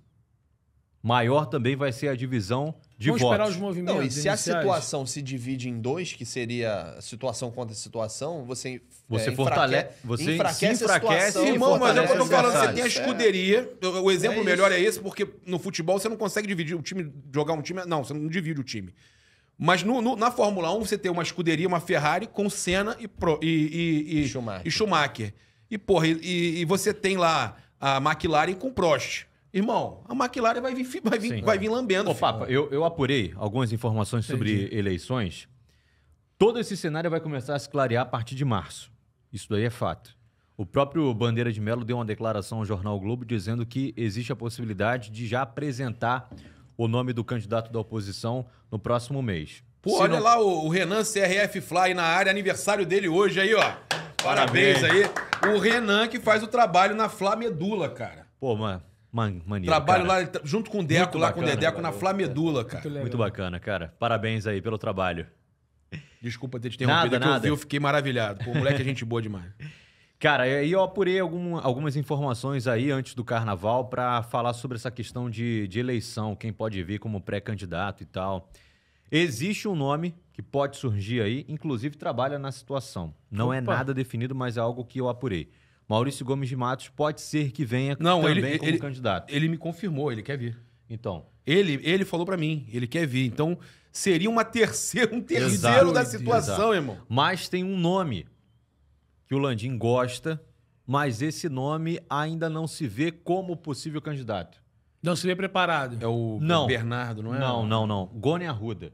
maior também vai ser a divisão de Vamos votos. esperar os movimentos Não, e se a iniciais? situação se divide em dois, que seria situação contra situação, você enfraquece a situação. Irmão, mas é o que eu tô falando, você tem a isso. escuderia. O exemplo É melhor isso. é esse, porque no futebol você não consegue dividir o time, jogar um time. Não, você não divide o time. Mas na Fórmula 1 você tem uma escuderia, uma Ferrari com Senna e Schumacher. E, porra, e você tem lá a McLaren com Prost. Irmão, a McLaren vai vir lambendo. Ô, Papa, eu apurei algumas informações sobre eleições. Todo esse cenário vai começar a se clarear a partir de março. Isso daí é fato. O próprio Bandeira de Mello deu uma declaração ao Jornal Globo dizendo que existe a possibilidade de já apresentar o nome do candidato da oposição no próximo mês. Pô, olha lá o Renan CRF Fly na área, aniversário dele hoje aí, ó. Parabéns aí. O Renan que faz o trabalho na Flamedula, cara. Pô, maneiro, Trabalho cara. lá junto com o Deco, Muito lá com o bacana, Dedeco na Flamedula, cara. Muito bacana, cara. Parabéns aí pelo trabalho. Desculpa ter te interrompido, Nada. eu fiquei maravilhado. Pô, o moleque é gente boa demais. Cara, aí eu apurei algumas informações aí antes do carnaval para falar sobre essa questão de eleição, quem pode vir como pré-candidato e tal. Existe um nome que pode surgir aí, inclusive trabalha na situação. Não é nada definido, mas é algo que eu apurei. Maurício Gomes de Matos pode ser que venha também como candidato. Ele me confirmou, ele quer vir. Então, Ele falou pra mim, ele quer vir. Então, seria um terceiro Exato, da situação, exato. irmão. mas tem um nome que o Landim gosta, mas esse nome ainda não se vê como possível candidato. Não se vê preparado. É o Não. Bernardo, não é? Não. Goni Arruda.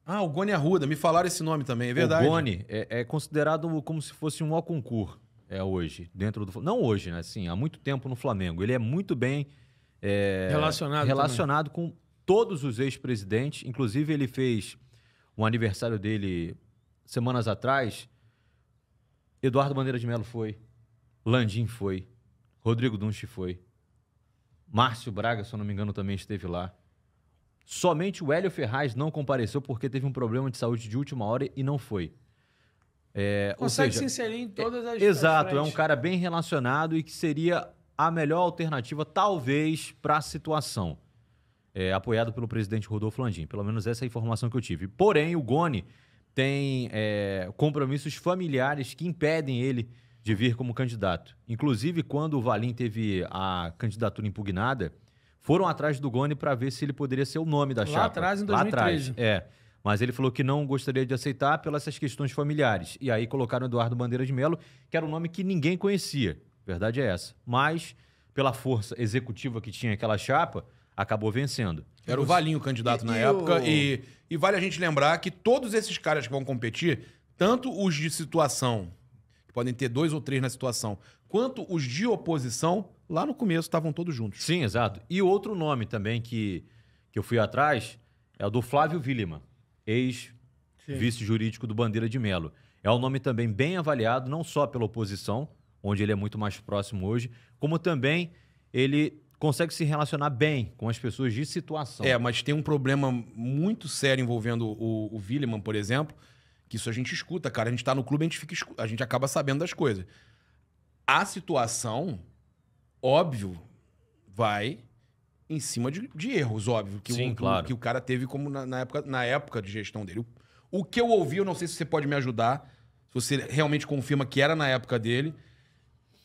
Ah, o Goni Arruda. Me falaram esse nome também, é verdade. O Goni é considerado como se fosse um concurso hoje, dentro do... Não hoje, né? Assim, há muito tempo no Flamengo. Ele é muito bem relacionado com todos os ex-presidentes. Inclusive, ele fez um aniversário dele semanas atrás. Eduardo Bandeira de Mello foi. Landim foi. Rodrigo Dunchi foi. Márcio Braga, se eu não me engano, também esteve lá. Somente o Hélio Ferraz não compareceu porque teve um problema de saúde de última hora e não foi. Consegue se inserir em todas as Exato, é um frentes. cara bem relacionado e que seria a melhor alternativa, talvez, para a situação. Apoiado pelo presidente Rodolfo Landim. Pelo menos essa é a informação que eu tive. Porém, o Goni tem compromissos familiares que impedem ele de vir como candidato. Inclusive, quando o Valim teve a candidatura impugnada, foram atrás do Goni para ver se ele poderia ser o nome da chapa. Lá atrás, em 2013. Mas ele falou que não gostaria de aceitar pelas essas questões familiares. E aí colocaram Eduardo Bandeira de Mello, que era um nome que ninguém conhecia. Verdade é essa. Mas, pela força executiva que tinha aquela chapa, acabou vencendo. Era o Valinho o candidato na época. E vale a gente lembrar que todos esses caras que vão competir, tanto os de situação, que podem ter 2 ou 3 na situação, quanto os de oposição, lá no começo estavam todos juntos. Sim, exato. E outro nome também que eu fui atrás é o do Flávio Willemann, ex-vice-jurídico do Bandeira de Mello. É um nome também bem avaliado, não só pela oposição, onde ele é muito mais próximo hoje, como também ele consegue se relacionar bem com as pessoas de situação. Mas tem um problema muito sério envolvendo o Willemann, por exemplo, que isso a gente escuta, cara. A gente tá no clube, a gente acaba sabendo das coisas. A situação, óbvio, vai em cima de erros, óbvio, que, Sim, claro. que o cara teve como na época de gestão dele. O que eu ouvi, eu não sei se você pode me ajudar, se você realmente confirma que era na época dele,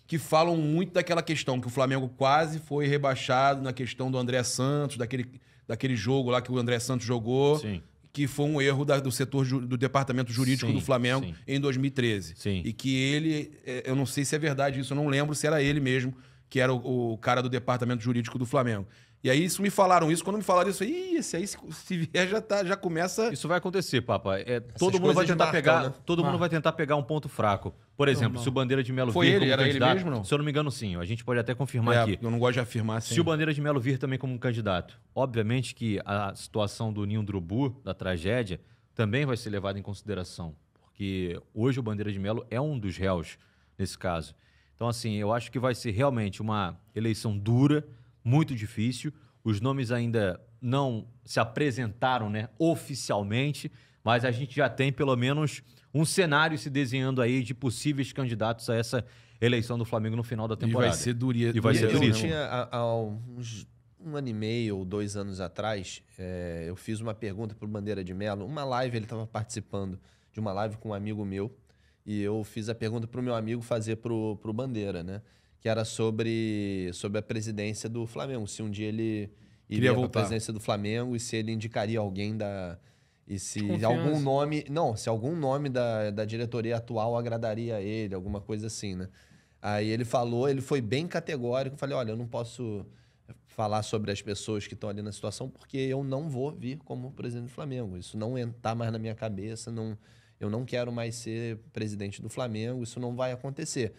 que falam muito daquela questão, que o Flamengo quase foi rebaixado na questão do André Santos, daquele jogo lá que o André Santos jogou, Sim. que foi um erro do setor do departamento jurídico Sim, do Flamengo sim. em 2013. Sim. E que ele, eu não sei se é verdade isso, eu não lembro se era ele mesmo que era o cara do departamento jurídico do Flamengo. E aí me falaram isso, quando me falaram isso, esse aí se vier já começa... Isso vai acontecer, Papa. Todo mundo vai tentar pegar, né? todo mundo vai tentar pegar um ponto fraco. Por exemplo, se o Bandeira de Melo Foi vir ele? como Era ele candidato, mesmo, não? se eu não me engano, sim. A gente pode até confirmar aqui. Eu não gosto de afirmar assim. Se o Bandeira de Melo vir também como candidato, obviamente que a situação do Ninho do Urubu, da tragédia, também vai ser levada em consideração. Porque hoje o Bandeira de Melo é um dos réus nesse caso. Então, assim, eu acho que vai ser realmente uma eleição dura, muito difícil. Os nomes ainda não se apresentaram, né, oficialmente, mas a gente já tem pelo menos um cenário se desenhando aí de possíveis candidatos a essa eleição do Flamengo no final da E temporada. vai ser duria. E vai ser Eu duríssimo. tinha, há uns 1 ano e meio ou 2 anos atrás, eu fiz uma pergunta pro Bandeira de Melo. Uma live, ele estava participando de uma live com um amigo meu, e eu fiz a pergunta pro meu amigo fazer pro Bandeira, né? Que era sobre a presidência do Flamengo. Se um dia ele iria para a voltar. presidência do Flamengo e se ele indicaria alguém da... E se Confiança. algum nome... Não, se algum nome da diretoria atual agradaria a ele, alguma coisa assim, né? Aí ele falou, ele foi bem categórico. Eu falei, olha, eu não posso falar sobre as pessoas que estão ali na situação porque eu não vou vir como presidente do Flamengo. Isso não está mais na minha cabeça. Eu não quero mais ser presidente do Flamengo. Isso não vai acontecer.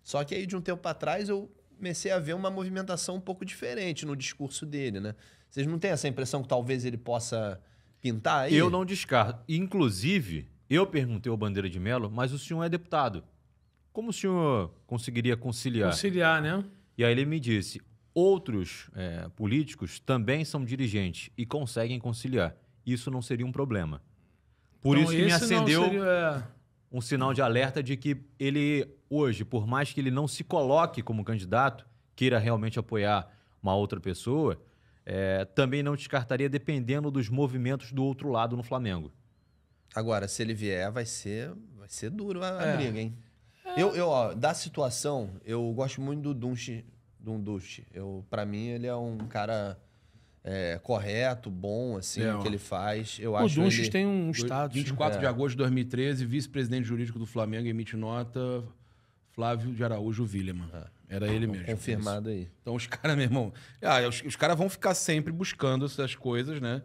Só que aí, de um tempo para trás, eu comecei a ver uma movimentação um pouco diferente no discurso dele, né? Vocês não têm essa impressão que talvez ele possa pintar aí? Eu não descarto. Inclusive, eu perguntei ao Bandeira de Melo, mas o senhor é deputado. Como o senhor conseguiria conciliar? Conciliar, né? E aí ele me disse, outros políticos também são dirigentes e conseguem conciliar. Isso não seria um problema. Por Então, isso que me esse não acendeu seria, um sinal de alerta de que ele, hoje, por mais que ele não se coloque como candidato, queira realmente apoiar uma outra pessoa, também não descartaria dependendo dos movimentos do outro lado no Flamengo. Agora, se ele vier, vai ser duro a briga, hein? Ó, da situação, eu gosto muito do Dunche. Para mim, ele é um cara correto, bom, assim, o que ele faz. Eu O acho Dunches ele... tem um status. 24 de agosto de 2013, vice-presidente jurídico do Flamengo, emite nota Flávio de Araújo Williman. Era ele mesmo. Confirmado aí. Então os caras, meu irmão... os caras vão ficar sempre buscando essas coisas, né?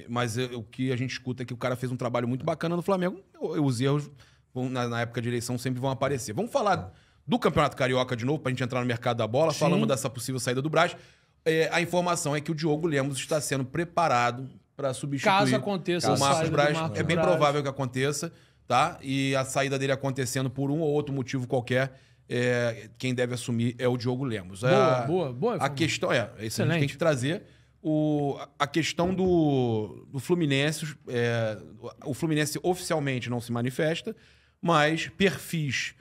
Mas o que a gente escuta é que o cara fez um trabalho muito bacana no Flamengo. Os erros, na época de eleição, sempre vão aparecer. Vamos falar do Campeonato Carioca de novo, pra gente entrar no mercado da bola. Sim. Falamos dessa possível saída do Brás. A informação é que o Diogo Lemos está sendo preparado para substituir Caso aconteça a o Marcos saída do Braz. Marcos É bem Braz. provável que aconteça, tá? E a saída dele acontecendo por um ou outro motivo qualquer, quem deve assumir é o Diogo Lemos. Boa A informação. questão isso a gente Excelente. tem que trazer. A questão do Fluminense, o Fluminense oficialmente não se manifesta, mas perfis,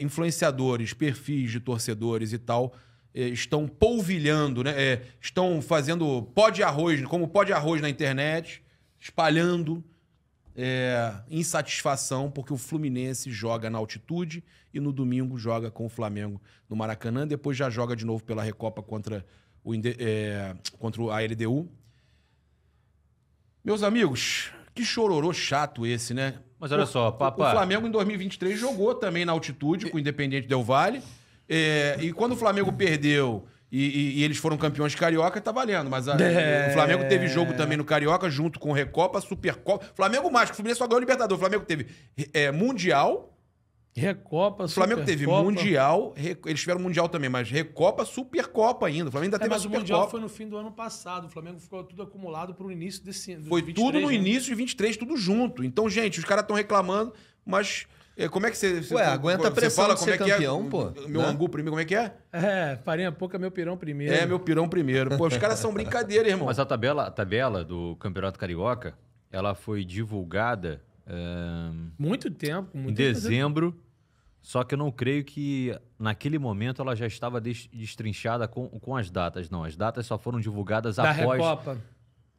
influenciadores, perfis de torcedores e tal, estão polvilhando, né? Estão fazendo pó de arroz, como pó de arroz na internet, espalhando insatisfação porque o Fluminense joga na altitude e no domingo joga com o Flamengo no Maracanã, depois já joga de novo pela Recopa contra a LDU. Meus amigos, que chororô chato esse, né? Mas olha só, Papa... O Flamengo em 2023 jogou também na altitude com o Independiente Del Valle. E quando o Flamengo perdeu e eles foram campeões carioca, tá valendo. Mas o Flamengo teve jogo também no Carioca, junto com Recopa, Supercopa. Flamengo mais, que o Fluminense só ganhou o Libertador. O Flamengo teve Mundial. Recopa, O Flamengo teve Supercopa. Mundial. Eles tiveram Mundial também, mas Recopa, Supercopa ainda. O Flamengo ainda teve a Mas o Supercopa. Mundial foi no fim do ano passado. O Flamengo ficou tudo acumulado pro início desse ano. Foi tudo no início de 23, tudo junto. Então, gente, os caras estão reclamando, mas como é que você... aguenta a pressão de ser campeão, pô. Meu Né? angu primeiro, como é que é? Farinha pouca, meu pirão primeiro. Meu pirão primeiro. Pô, os caras são brincadeira, irmão. Mas a tabela do Campeonato Carioca, ela foi divulgada Muito tempo. em Muito tempo. dezembro, só que eu não creio que naquele momento ela já estava destrinchada com as datas. Não, as datas só foram divulgadas Da após Recopa.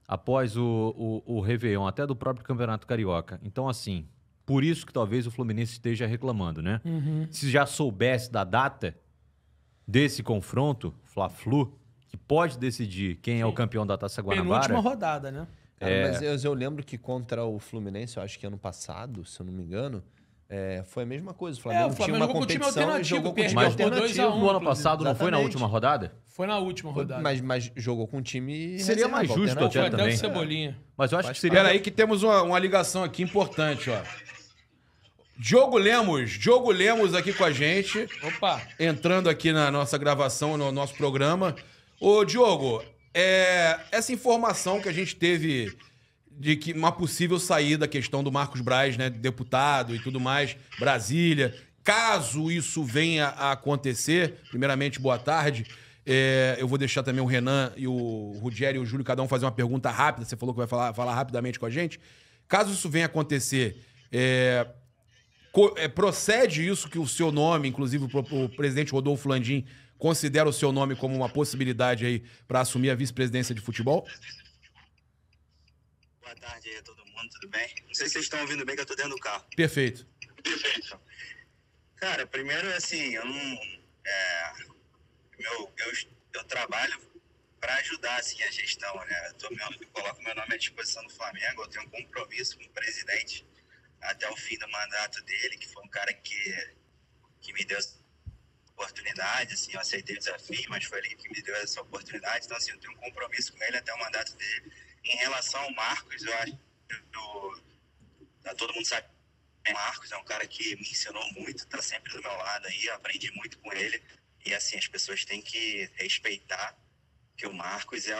após o Réveillon, até do próprio Campeonato Carioca. Então, assim, por isso que talvez o Fluminense esteja reclamando, né? Se já soubesse da data desse confronto, Fla-Flu, que pode decidir quem é o campeão da Taça Guanabara... Penúltima rodada, né? Cara, mas eu lembro que contra o Fluminense, eu acho que ano passado, se eu não me engano, foi a mesma coisa. O o Flamengo tinha Flamengo uma jogou com time competição e alternativo, jogou com perdeu time Mas por 2 a 1, alternativo. no ano inclusive. passado não foi na Exatamente. última rodada? Foi na última rodada. Mas jogou com time Seria mais reserva, justo alternativo. Foi até até também. o Cebolinha. Mas eu acho que seria... Espera aí que temos uma ligação aqui importante, ó. Diogo Lemos aqui com a gente, Opa. entrando aqui na nossa gravação, no nosso programa. Ô, Diogo, essa informação que a gente teve de que uma possível saída da questão do Marcos Braz, né, deputado e tudo mais, Brasília, caso isso venha a acontecer, primeiramente, boa tarde, eu vou deixar também o Renan e o Rogério e o Júlio, cada um fazer uma pergunta rápida, você falou que vai falar rapidamente com a gente. Caso isso venha a acontecer, procede isso que o seu nome, inclusive o presidente Rodolfo Landim, considera o seu nome como uma possibilidade aí para assumir a vice-presidência de futebol? Boa tarde aí a todo mundo, tudo bem? Não sei se vocês estão ouvindo bem, que eu tô dentro do carro. Perfeito. Cara, primeiro, assim, eu não... eu trabalho para ajudar, assim, a gestão, né? Eu coloco meu nome à disposição do Flamengo, eu tenho um compromisso com o presidente até o fim do mandato dele, que foi um cara que me deu essa oportunidade, assim, eu aceitei o desafio, mas foi ele que me deu essa oportunidade, então, assim, eu tenho um compromisso com ele até o mandato dele. Em relação ao Marcos, eu acho que todo mundo sabe que o Marcos é um cara que me ensinou muito, tá sempre do meu lado aí, eu aprendi muito com ele, e, assim, as pessoas têm que respeitar que o Marcos é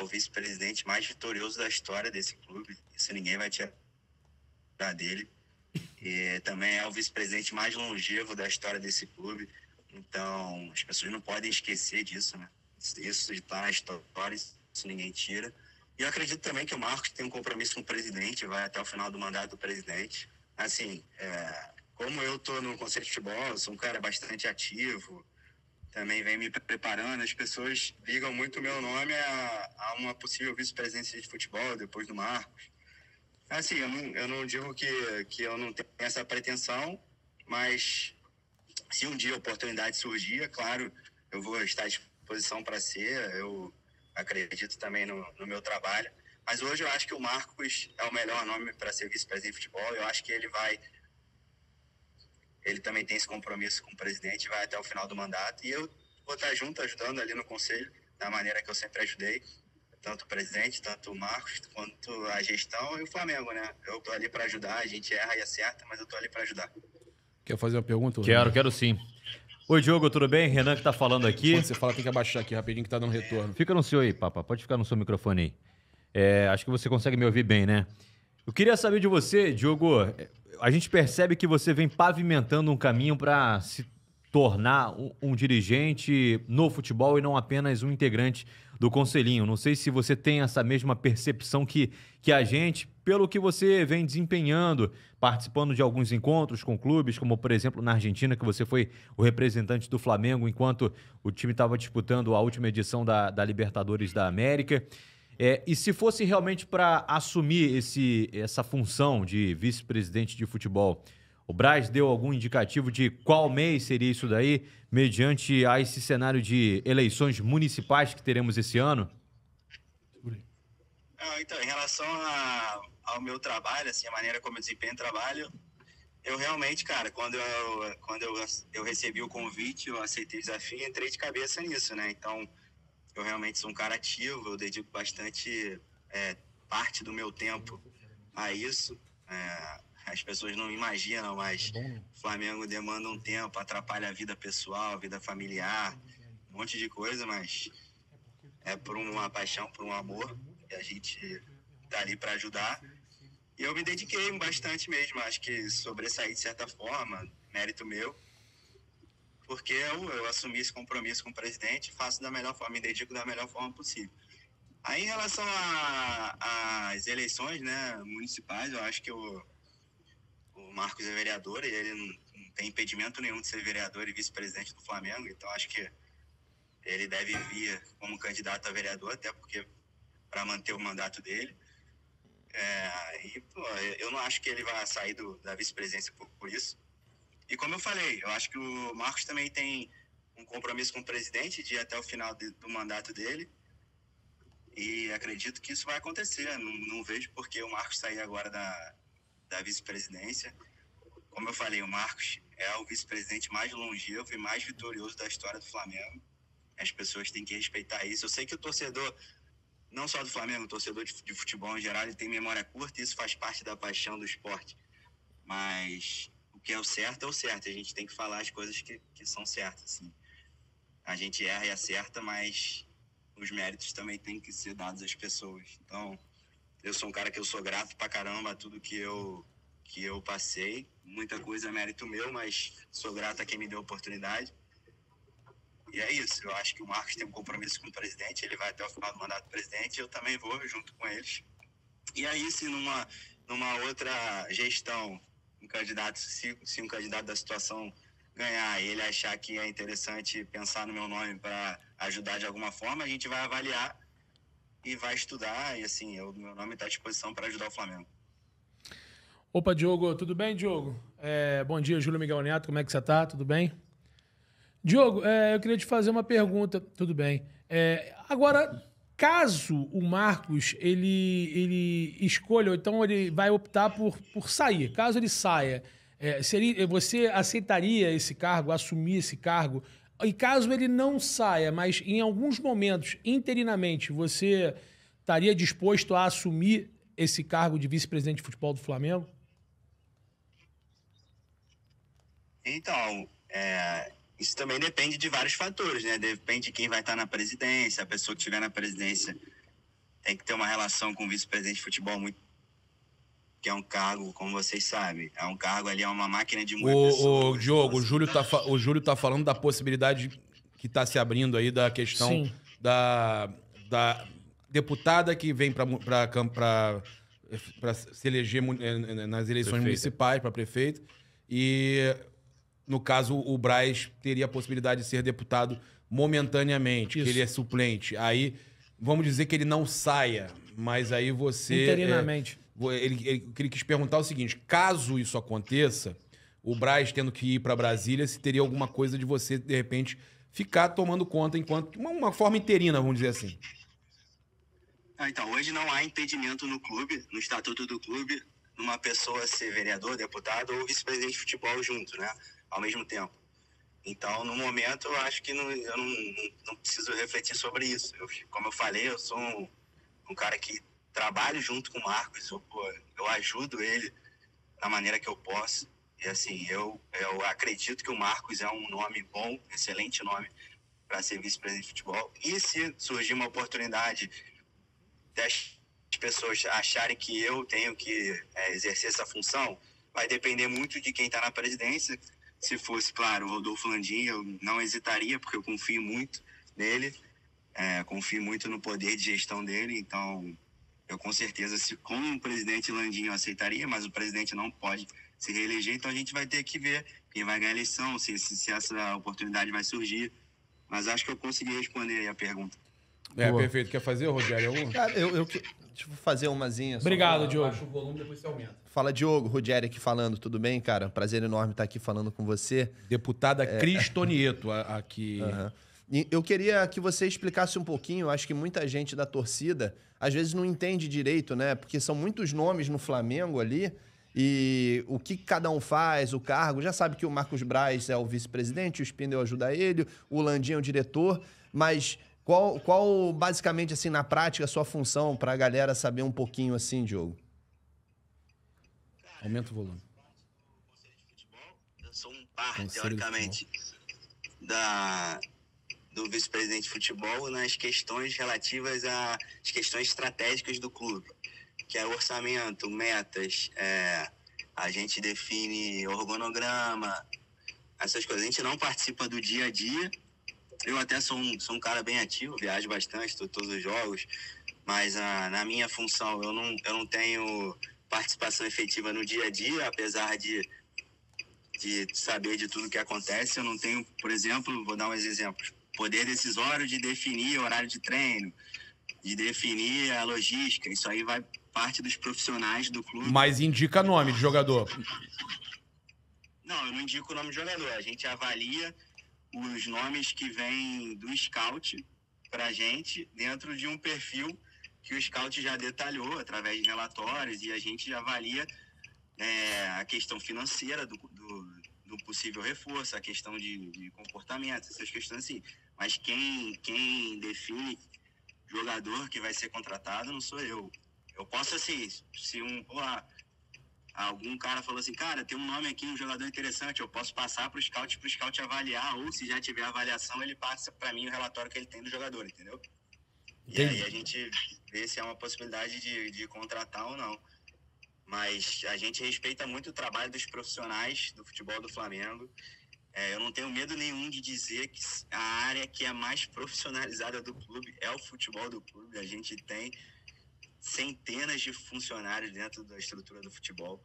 o vice-presidente mais vitorioso da história desse clube, isso ninguém vai tirar dele. E também é o vice-presidente mais longevo da história desse clube. Então, as pessoas não podem esquecer disso, né? Isso está na história, isso ninguém tira. E eu acredito também que o Marcos tem um compromisso com o presidente, vai até o final do mandato do presidente. Assim, como eu estou no Conselho de Futebol, eu sou um cara bastante ativo, também vem me preparando, as pessoas ligam muito o meu nome a uma possível vice-presidência de futebol depois do Marcos. Assim, eu não digo que eu não tenho essa pretensão, mas se um dia a oportunidade surgir, é claro, eu vou estar à disposição para ser, eu acredito também no meu trabalho, mas hoje eu acho que o Marcos é o melhor nome para ser vice-presidente de futebol, eu acho que ele também tem esse compromisso com o presidente, vai até o final do mandato, e eu vou estar junto, ajudando ali no conselho, da maneira que eu sempre ajudei, tanto o presidente, tanto o Marcos, quanto a gestão e o Flamengo, né? Eu tô ali para ajudar, a gente erra e acerta, mas eu tô ali para ajudar. Quer fazer uma pergunta? Quero sim. Oi, Diogo, tudo bem? Renan que tá falando aqui. Quando você fala, tem que abaixar aqui rapidinho que tá dando retorno. Fica no seu aí, Papa. Pode ficar no seu microfone aí. Acho que você consegue me ouvir bem, né? Eu queria saber de você, Diogo. A gente percebe que você vem pavimentando um caminho para se tornar um dirigente no futebol e não apenas um integrante do Conselhinho. Não sei se você tem essa mesma percepção que a gente, pelo que você vem desempenhando, participando de alguns encontros com clubes, como por exemplo na Argentina, que você foi o representante do Flamengo enquanto o time estava disputando a última edição da Libertadores da América. E se fosse realmente para assumir essa função de vice-presidente de futebol, o Braz deu algum indicativo de qual mês seria isso daí, mediante a esse cenário de eleições municipais que teremos esse ano? Então, em relação ao meu trabalho, assim, a maneira como eu desempenho o trabalho, eu realmente, cara, quando eu recebi o convite, eu aceitei o desafio e entrei de cabeça nisso, né? Então, eu realmente sou um cara ativo, eu dedico bastante parte do meu tempo a isso. As pessoas não imaginam, mas o Flamengo demanda um tempo, atrapalha a vida pessoal, a vida familiar, um monte de coisa, mas é por uma paixão, por um amor, e a gente tá ali para ajudar. E eu me dediquei bastante mesmo, acho que sobressaí de certa forma, mérito meu, porque eu assumi esse compromisso com o presidente, faço da melhor forma, me dedico da melhor forma possível. Aí, em relação às eleições, né, municipais, eu acho que o Marcos é vereador e ele não tem impedimento nenhum de ser vereador e vice-presidente do Flamengo, então acho que ele deve vir como candidato a vereador, até porque para manter o mandato dele. Eu não acho que ele vai sair da vice-presidência por isso. E como eu falei, eu acho que o Marcos também tem um compromisso com o presidente de ir até o final do mandato dele. E acredito que isso vai acontecer. Não vejo por que o Marcos sair agora da vice-presidência. como eu falei, o Marcos é o vice-presidente mais longevo e mais vitorioso da história do Flamengo. As pessoas têm que respeitar isso. Eu sei que o torcedor, não só do Flamengo, o torcedor de futebol em geral, ele tem memória curta e isso faz parte da paixão do esporte. Mas o que é o certo é o certo. A gente tem que falar as coisas que são certas. Assim. A gente erra e acerta, mas os méritos também têm que ser dados às pessoas. Então, eu sou um cara que eu sou grato pra caramba a tudo que eu passei. Muita coisa é mérito meu, mas sou grato a quem me deu a oportunidade. E é isso. Eu acho que o Marcos tem um compromisso com o presidente. Ele vai até o final do mandato do presidente. Eu também vou junto com eles. E aí, se numa outra gestão, se um candidato da situação ganhar e ele achar que é interessante pensar no meu nome para ajudar de alguma forma, a gente vai avaliar e vai estudar. E assim, meu nome está à disposição para ajudar o Flamengo. Opa, Diogo, tudo bem, Diogo? Bom dia, Júlio Miguel Neto, como é que você tá? Tudo bem? Diogo, eu queria te fazer uma pergunta, tudo bem. Agora, caso o Marcos ele escolha, ou então ele vai optar por sair, caso ele saia, você aceitaria esse cargo, assumir esse cargo? E caso ele não saia, mas em alguns momentos, interinamente, você estaria disposto a assumir esse cargo de vice-presidente de futebol do Flamengo? Então, isso também depende de vários fatores, né? Depende de quem vai estar na presidência. A pessoa que estiver na presidência tem que ter uma relação com o vice-presidente de futebol que é um cargo, como vocês sabem, é um cargo ali, é uma máquina de moer pessoas. Diogo, o Júlio tá falando da possibilidade que está se abrindo aí da questão Sim. da deputada que vem para se eleger nas eleições municipais para prefeito. E, no caso, o Braz teria a possibilidade de ser deputado momentaneamente, que ele é suplente. Aí, vamos dizer que ele não saia, mas aí você... Interinamente. Ele quis perguntar o seguinte: caso isso aconteça, o Braz tendo que ir para Brasília, se teria alguma coisa de você, de repente, ficar tomando conta enquanto... Uma forma interina, vamos dizer assim. Então, hoje não há impedimento no clube, no estatuto do clube, numa pessoa ser vereador, deputado ou vice-presidente de futebol junto, né? Ao mesmo tempo. Então, no momento, eu acho que eu não preciso refletir sobre isso. Como eu falei, eu sou um cara que trabalho junto com o Marcos, eu ajudo ele da maneira que eu posso. E assim, eu acredito que o Marcos é um nome bom, excelente nome para ser vice-presidente de futebol. E se surgir uma oportunidade das pessoas acharem que eu tenho que exercer essa função, vai depender muito de quem está na presidência. Se fosse, claro, o Rodolfo Landim, eu não hesitaria, porque eu confio muito nele, confio muito no poder de gestão dele. Então, eu com certeza, como o presidente Landim, eu aceitaria, mas o presidente não pode se reeleger, então a gente vai ter que ver quem vai ganhar a eleição, se essa oportunidade vai surgir. Mas acho que eu consegui responder aí a pergunta. Perfeito. Quer fazer, Rogério? Cara, deixa eu fazer umazinha. Obrigado, Diogo. Baixa o volume, depois você aumenta. Fala, Diogo. Rogério aqui falando. Tudo bem, cara? Prazer enorme estar aqui falando com você. Deputada Cristonieto aqui. Uhum. E eu queria que você explicasse um pouquinho. Acho que muita gente da torcida às vezes não entende direito, né? Porque são muitos nomes no Flamengo ali. E o que cada um faz, o cargo. Já sabe que o Marcos Braz é o vice-presidente, o Spindel ajuda ele, o Landim é o diretor. Mas qual basicamente, assim, na prática, a sua função para a galera saber um pouquinho assim, Diogo? Aumenta o volume. Eu sou um par, teoricamente, do vice-presidente de futebol nas questões relativas às questões estratégicas do clube, que é orçamento, metas, a gente define organograma, essas coisas. A gente não participa do dia a dia. Eu até sou um cara bem ativo, viajo bastante, estou todos os jogos, mas na minha função eu não tenho participação efetiva no dia a dia, apesar de saber de tudo que acontece. Eu não tenho, por exemplo, vou dar uns exemplos, poder decisório de definir horário de treino, de definir a logística. Isso aí vai parte dos profissionais do clube. Mas indica nome de jogador. Não, eu não indico o nome de jogador. A gente avalia os nomes que vêm do scout pra gente dentro de um perfil que o scout já detalhou através de relatórios, e a gente avalia a questão financeira do possível reforço, a questão de comportamento, essas questões assim. Mas quem define jogador que vai ser contratado não sou eu. Eu posso, assim, se algum cara falou assim, cara, tem um nome aqui, um jogador interessante, eu posso passar pro scout avaliar, ou se já tiver avaliação, ele passa para mim o relatório que ele tem do jogador, entendeu? Entendi. E aí a gente vê se é uma possibilidade de contratar ou não. Mas a gente respeita muito o trabalho dos profissionais do futebol do Flamengo. Eu não tenho medo nenhum de dizer que a área que é mais profissionalizada do clube é o futebol do clube. A gente tem centenas de funcionários dentro da estrutura do futebol.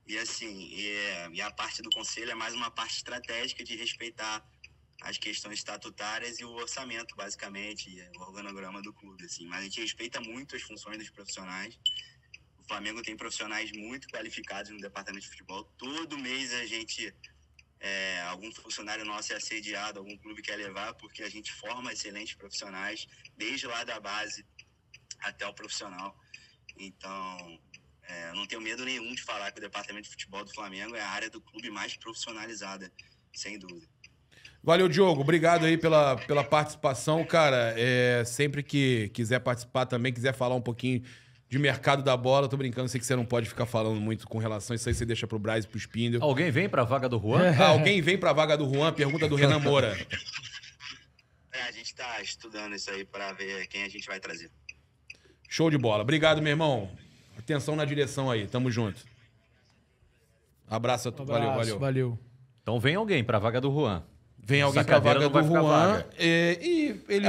E assim, e a parte do conselho é mais uma parte estratégica de respeitar as questões estatutárias e o orçamento, basicamente, e o organograma do clube, assim. Mas a gente respeita muito as funções dos profissionais. O Flamengo tem profissionais muito qualificados no departamento de futebol. Todo mês a gente, algum funcionário nosso é assediado, algum clube quer levar, porque a gente forma excelentes profissionais, desde lá da base até o profissional. Então, eu não tenho medo nenhum de falar que o departamento de futebol do Flamengo é a área do clube mais profissionalizada, sem dúvida. Valeu, Diogo. Obrigado aí pela participação. Cara, sempre que quiser participar também, quiser falar um pouquinho de mercado da bola, tô brincando, sei que você não pode ficar falando muito com relação a isso aí, você deixa pro Braz e pro Spindle. Alguém vem pra vaga do Juan? Alguém vem pra vaga do Juan? Pergunta do Renan Moura. A gente tá estudando isso aí para ver quem a gente vai trazer. Show de bola. Obrigado, meu irmão. Atenção na direção aí. Tamo junto. Abraço a todos. Valeu. Então vem alguém pra vaga do Juan. Vem alguém pra vaga do Juan. E ele,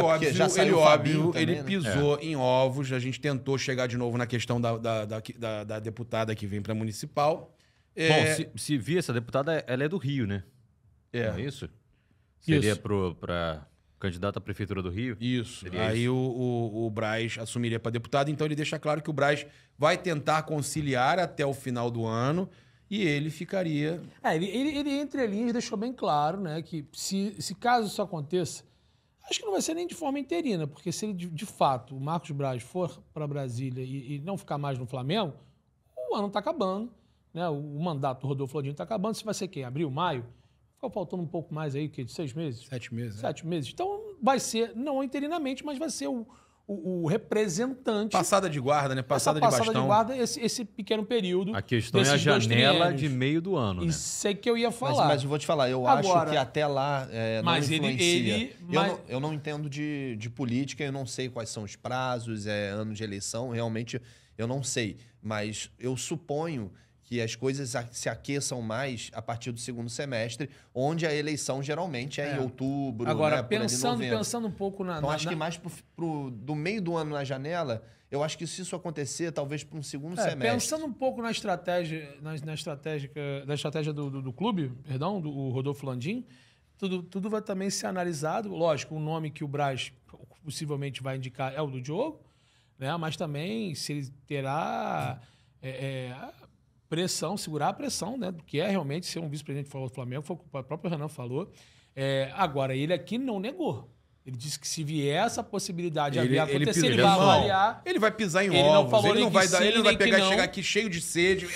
ele pisou em ovos. A gente tentou chegar de novo na questão da deputada que vem pra municipal. Bom, se vir essa deputada, ela é do Rio, né? Não é isso? Seria pra candidato à Prefeitura do Rio? Isso. Aí o Braz assumiria para deputado, então ele deixa claro que o Braz vai tentar conciliar até o final do ano e ele ficaria... Ele entre linhas deixou bem claro, né, que se caso isso aconteça, acho que não vai ser nem de forma interina, porque se ele, de fato, o Marcos Braz for para Brasília e não ficar mais no Flamengo, o ano está acabando, né, o mandato do Rodolfo Landim está acabando, se vai ser quem? Abril, maio? Ficou faltando um pouco mais aí, de 6 meses? 7 meses. 7 meses. Então, vai ser, não interinamente, mas vai ser o representante... Passada de guarda, né? Passada de bastão. Passada de guarda, esse pequeno período. A questão é a janela de meio do ano, né? Isso é que eu ia falar. Mas eu vou te falar, eu acho que até lá não influencia. Eu não entendo de política, eu não sei quais são os prazos, ano de eleição, realmente eu não sei. Mas eu suponho que as coisas se aqueçam mais a partir do segundo semestre, onde a eleição geralmente é em outubro. Agora, né, pensando um pouco na... Então, acho que mais do meio do ano na janela, eu acho que se isso acontecer, talvez para um segundo semestre. Pensando um pouco na estratégia, na estratégia do clube, perdão, do Rodolfo Landim, tudo vai também ser analisado. Lógico, o nome que o Braz possivelmente vai indicar é o do Diogo, né? Mas também se ele terá... pressão, segurar a pressão, né? Que é realmente ser um vice-presidente do Flamengo, foi o que o próprio Renan falou. Agora, ele aqui não negou. Ele disse que se vier essa possibilidade de acontecer, ele vai avaliar. Ele vai pisar em Ele não ovos, falou ele não nem vai que dar, sim, ele não vai nem que pegar e não. chegar aqui cheio de sede.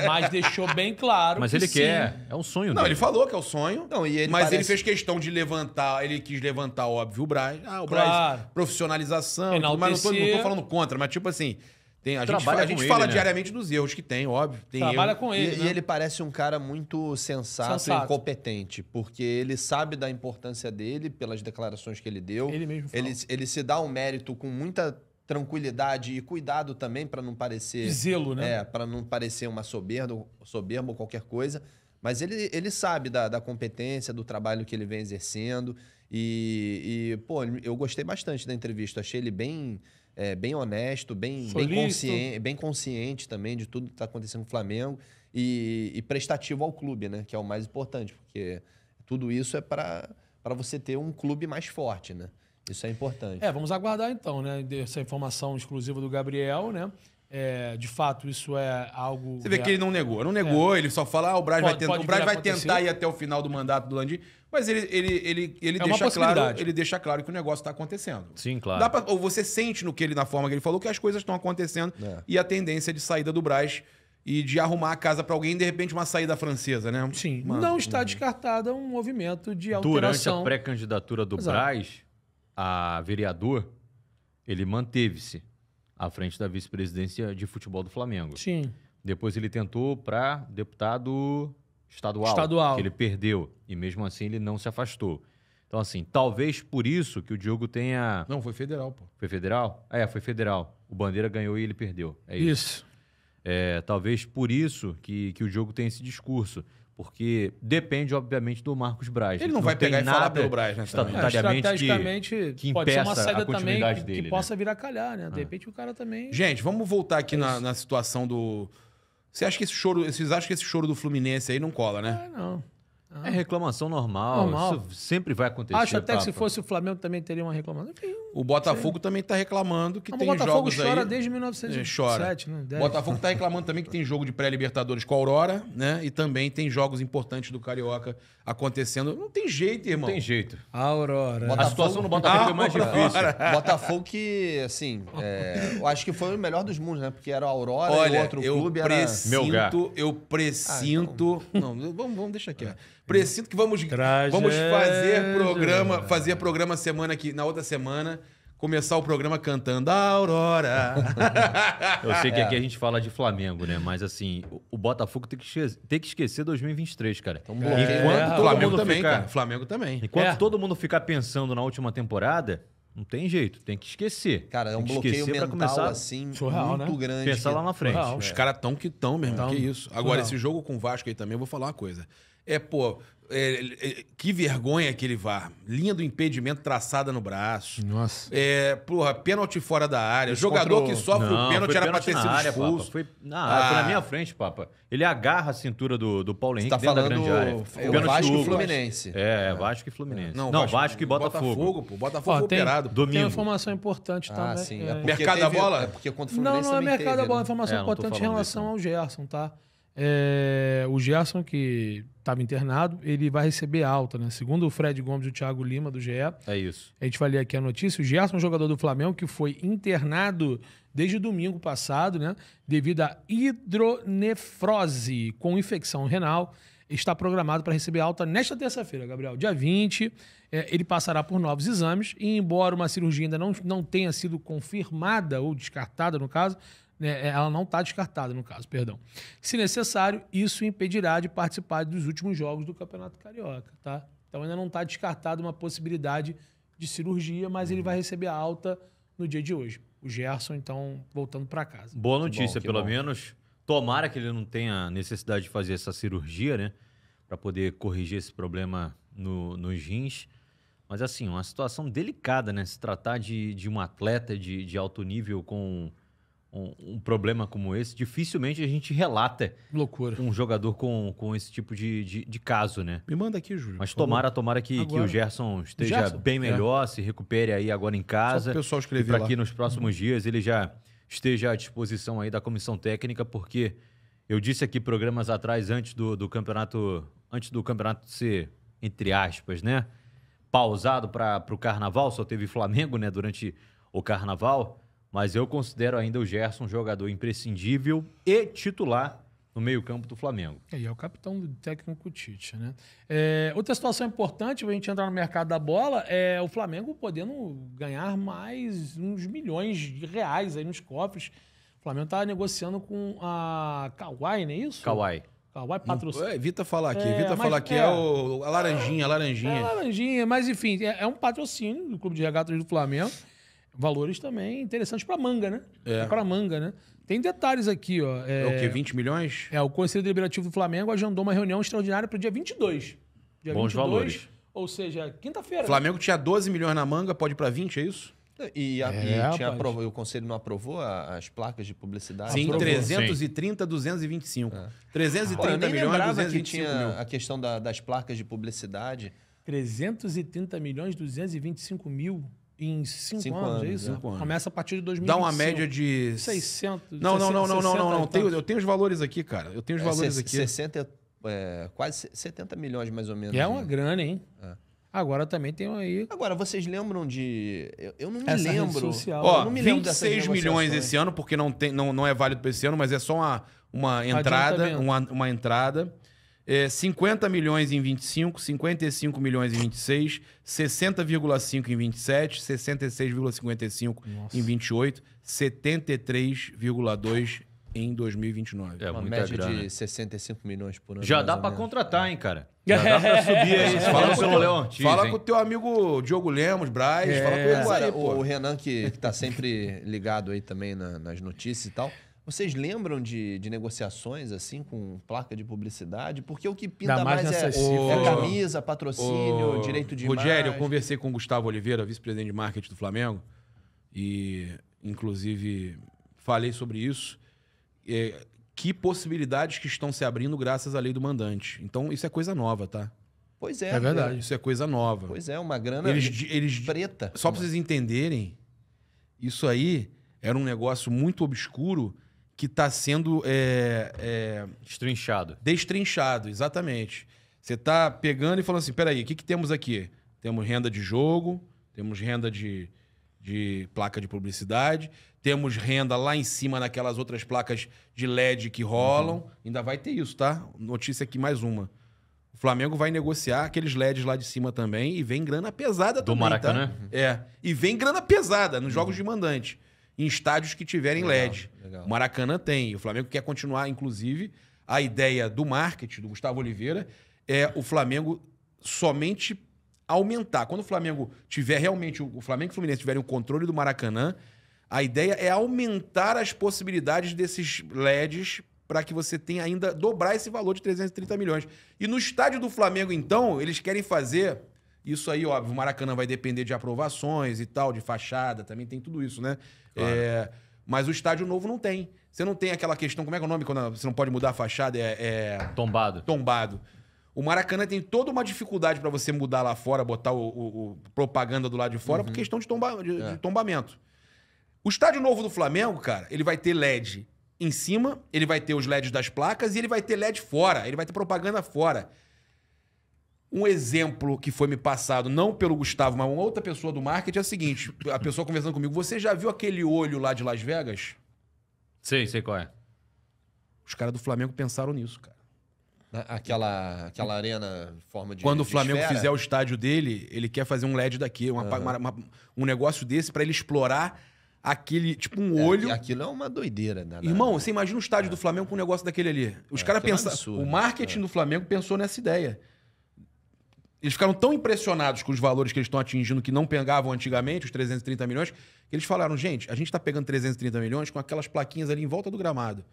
Mas deixou bem claro Mas que ele sim. quer, é um sonho Não, dele. ele falou que é o sonho, Não, e ele mas parece- ele fez questão de levantar, ele quis levantar, óbvio, o Braz. O Claro. Braz, profissionalização, tudo, mas não tô falando contra, mas tipo assim, a gente fala diariamente dos erros que tem, óbvio. Tem Trabalha erro. com ele, né? E ele parece um cara muito sensato e competente, porque ele sabe da importância dele pelas declarações que ele deu. Ele mesmo fala. Ele se dá um mérito com muita tranquilidade e cuidado também para não parecer... Zelo, né? Para não parecer uma soberba ou qualquer coisa. Mas ele sabe da competência, do trabalho que ele vem exercendo. Pô, eu gostei bastante da entrevista. Achei ele bem honesto, bem consciente também de tudo que está acontecendo no Flamengo e prestativo ao clube, né? Que é o mais importante, porque tudo isso é para você ter um clube mais forte, né? Isso é importante. Vamos aguardar então, né? Essa informação exclusiva do Gabriel, né? De fato, isso é algo... Você vê que ele não negou. Não negou, ele só fala, o Braz vai tentar. O Braz vai tentar ir até o final do mandato do Landim, mas ele deixa claro que o negócio está acontecendo. Sim, claro. Ou você sente na forma que ele falou que as coisas estão acontecendo e a tendência de saída do Braz e de arrumar a casa pra alguém, de repente, uma saída francesa, né? Sim, Uma- não está descartada um movimento de Durante alteração. a pré-candidatura do Exato. Braz a vereador, ele manteve-se à frente da vice-presidência de futebol do Flamengo. Sim, Depois ele tentou para deputado estadual, que ele perdeu. E mesmo assim ele não se afastou. Então, assim, talvez por isso que o Diogo tenha... Não, foi federal, pô. Foi federal? Foi federal. O Bandeira ganhou e ele perdeu. É isso. isso. Talvez por isso que o Diogo tem esse discurso. Porque depende, obviamente, do Marcos Braz. Ele não vai tem pegar e falar nada pelo Braz, né, também. estatutariamente Estrategicamente, que pode ser uma impeça saída a também continuidade que dele, né? possa vir a calhar, né? De repente o cara também... Gente, vamos voltar aqui na situação do... Vocês acham que esse choro do Fluminense aí não cola, né? Não. É reclamação normal. Normal. Isso sempre vai acontecer. Acho até que se Papa. fosse o Flamengo também teria uma reclamação. Enfim, O Botafogo também tá reclamando que o tem Botafogo jogos chora aí... desde Chora. 1907, né? O 10. Botafogo tá reclamando também que tem jogo de pré-Libertadores com a Aurora, né? E também tem jogos importantes do Carioca acontecendo. Não tem jeito, irmão. Não tem jeito. Aurora. A situação no Botafogo é mais difícil. Botafogo que, assim, eu acho que foi o melhor dos mundos, né? Porque era a Aurora e Olha, o outro eu clube era... Melgar. presinto... Não, vamos deixar aqui. Presinto que vamos Tragédia. fazer programa semana aqui, na outra semana, começar o programa cantando Aurora. Eu sei que aqui a gente fala de Flamengo, né? Mas assim, o Botafogo tem que esquecer 2023, cara. Então, bloqueio. Enquanto todo Flamengo mundo também, ficar, cara. Flamengo também. enquanto todo mundo ficar pensando na última temporada, não tem jeito, tem que esquecer. Cara, é um Tem que bloqueio esquecer pra mental, começar assim, surreal, muito né? grande. pensar que- lá na frente. Surreal. Os caras tão que tão mesmo, Tão. que isso. Agora, Surreal. esse jogo com o Vasco aí também, eu vou falar uma coisa. Que vergonha aquele VAR. Linha do impedimento traçada no braço. Nossa. Pênalti fora da área. Isso Jogador contra o- que sofre o pênalti foi era pra pênalti ter na sido área, expulso. Papa. Foi na minha frente, Papa. Ele agarra a cintura do Paulo Henrique Tá dentro da falando grande área. o Pênalti Vasco do e Hugo. Fluminense. Vasco e Fluminense. Não, Vasco e Botafogo. Pô. Botafogo Ó, foi tem, operado. tem Domingo. uma informação importante Ah, também. sim. É. porque Mercado da bola? É porque contra o Não, Fluminense não é também mercado da teve, bola, é né? informação não tô importante em falando relação disso, ao Gerson, tá? O Gerson, que estava internado, ele vai receber alta, né? Segundo o Fred Gomes e o Thiago Lima, do GE, É isso. a gente vai ler aqui a notícia. O Gerson, jogador do Flamengo, que foi internado desde domingo passado, né? Devido a hidronefrose com infecção renal, está programado para receber alta nesta terça-feira, Gabriel. Dia 20, ele passará por novos exames e, embora uma cirurgia ainda não tenha sido confirmada ou descartada, no caso, né, ela não está descartada, no caso, perdão. Se necessário, isso impedirá de participar dos últimos jogos do Campeonato Carioca, tá? Então ainda não está descartada uma possibilidade de cirurgia, mas ele vai receber a alta no dia de hoje. O Gerson, então, voltando para casa. Boa notícia, que pelo bom. menos. Tomara que ele não tenha necessidade de fazer essa cirurgia, né? Para poder corrigir esse problema nos rins. Mas, assim, uma situação delicada, né? Se tratar de um atleta de alto nível com um problema como esse, dificilmente a gente relata Loucura. um jogador com esse tipo de caso, né? Me manda aqui, Júlio. Mas por favor. tomara que Agora. o Gerson esteja Gerson? bem melhor, se recupere aí agora em Só casa. pro pessoal E escrever para lá. que nos próximos dias ele já esteja à disposição aí da comissão técnica, porque eu disse aqui programas atrás, antes do campeonato ser, entre aspas, né, pausado para o carnaval, só teve Flamengo, né, durante o carnaval, mas eu considero ainda o Gerson um jogador imprescindível e titular no meio-campo do Flamengo. E é o capitão do técnico Tite, né? Outra situação importante, pra gente entrar no mercado da bola, é o Flamengo podendo ganhar mais uns milhões de reais aí nos cofres. O Flamengo tá negociando com a Kawhi, não é isso? Kawhi. Kawhi patrocina. Evita falar aqui. É, Evita mas- falar aqui. é. A laranjinha, a laranjinha. É laranjinha, mas enfim, é um patrocínio do Clube de Regatas do Flamengo. Valores também interessantes para manga, né? É. Para manga, né? Tem detalhes aqui, ó. É o quê? 20 milhões? O Conselho Deliberativo do Flamengo agendou uma reunião extraordinária para o dia 22. Dia Bons valores. Ou seja, quinta-feira. O Flamengo tinha 12 milhões na manga, pode ir pra 20, é isso? E rapaz. o conselho não aprovou as placas de publicidade? Sim, aprovou. 330, 225. 330 Pô, eu nem milhões, lembrava que 225 tinha mil. a questão das placas de publicidade. 330 milhões, 225 mil em 5 5 anos, é anos, isso? 5 anos. Começa a partir de 2025. Dá uma média de... 600. Não. 60 e Eu tenho os valores aqui, cara. Eu tenho os valores aqui. 60, quase 70 milhões mais ou menos. É uma né? grana, hein? Agora também tem aí Agora, vocês lembram de... Eu não me essa rede lembro. social. Ó, eu não me lembro dessas 26 milhões negociações. esse ano, porque não é válido para esse ano, mas é só uma entrada. Adiantamento. Uma entrada. 50 milhões em 25, 55 milhões em 26, 60,5 em 27, 66,55 em 28, 73,2 em 2029. É Uma muita média grana. de 65 milhões por ano. Já mais dá ou pra menos. contratar, hein, cara? Já dá pra subir aí. Fala pelo Léo Ortiz, Fala hein? com o teu amigo Diogo Lemos, Braz, fala com eles Agora, aí, pô. o Renan, que tá sempre ligado aí também nas notícias e tal, vocês lembram de negociações, assim, com placa de publicidade? Porque o que pinta Ainda mais mais nessas é cifras. camisa, patrocínio, direito de Rogério, eu imagem. conversei com o Gustavo Oliveira, vice-presidente de marketing do Flamengo, e, inclusive, falei sobre isso. Que possibilidades que estão se abrindo graças à lei do mandante. Então, isso é coisa nova, tá? Pois É verdade. Isso é coisa nova. Pois é, uma grana Eles preta. Só pra vocês entenderem, isso aí era um negócio muito obscuro que está sendo Destrinchado. destrinchado, exatamente. Você tá pegando e falando assim, peraí, o que temos aqui? Temos renda de jogo, temos renda de placa de publicidade, temos renda lá em cima naquelas outras placas de LED que rolam. Ainda vai ter isso, tá? Notícia aqui, mais uma. O Flamengo vai negociar aqueles LEDs lá de cima também e vem grana pesada Do também, Maracanã? tá? E vem grana pesada nos jogos de mandante, em estádios que tiverem LED. legal. O Maracanã tem. O Flamengo quer continuar, inclusive, a ideia do marketing do Gustavo Oliveira é o Flamengo somente aumentar. Quando o Flamengo tiver realmente, o Flamengo e o Fluminense tiverem o controle do Maracanã, a ideia é aumentar as possibilidades desses LEDs para que você tenha ainda dobrar esse valor de 330 milhões. E no estádio do Flamengo, então, eles querem fazer isso aí, óbvio, o Maracanã vai depender de aprovações e tal, de fachada, também tem tudo isso, né? Claro. Mas o estádio novo não tem. Você não tem aquela questão, como é que é o nome quando você não pode mudar a fachada? Tombado. Tombado. O Maracanã tem toda uma dificuldade para você mudar lá fora, botar o propaganda do lado de fora, por questão de tombamento. O estádio novo do Flamengo, cara, ele vai ter LED em cima, ele vai ter os LEDs das placas e ele vai ter LED fora, ele vai ter propaganda fora. Um exemplo que foi me passado, não pelo Gustavo, mas uma outra pessoa do marketing, é o seguinte, a pessoa conversando comigo, você já viu aquele olho lá de Las Vegas? Sei qual é. Os caras do Flamengo pensaram nisso, cara. Aquela arena em forma de Quando o de Flamengo esfera. fizer o estádio dele, ele quer fazer um LED daqui, um negócio desse para ele explorar aquele, tipo um olho. Aquilo é uma doideira, né? Irmão, você imagina o estádio do Flamengo com um negócio daquele ali. Os caras aquilo é pensaram. absurdo. O marketing do Flamengo pensou nessa ideia. Eles ficaram tão impressionados com os valores que eles estão atingindo, que não pegavam antigamente, os 330 milhões, que eles falaram, gente, a gente está pegando 330 milhões com aquelas plaquinhas ali em volta do gramado.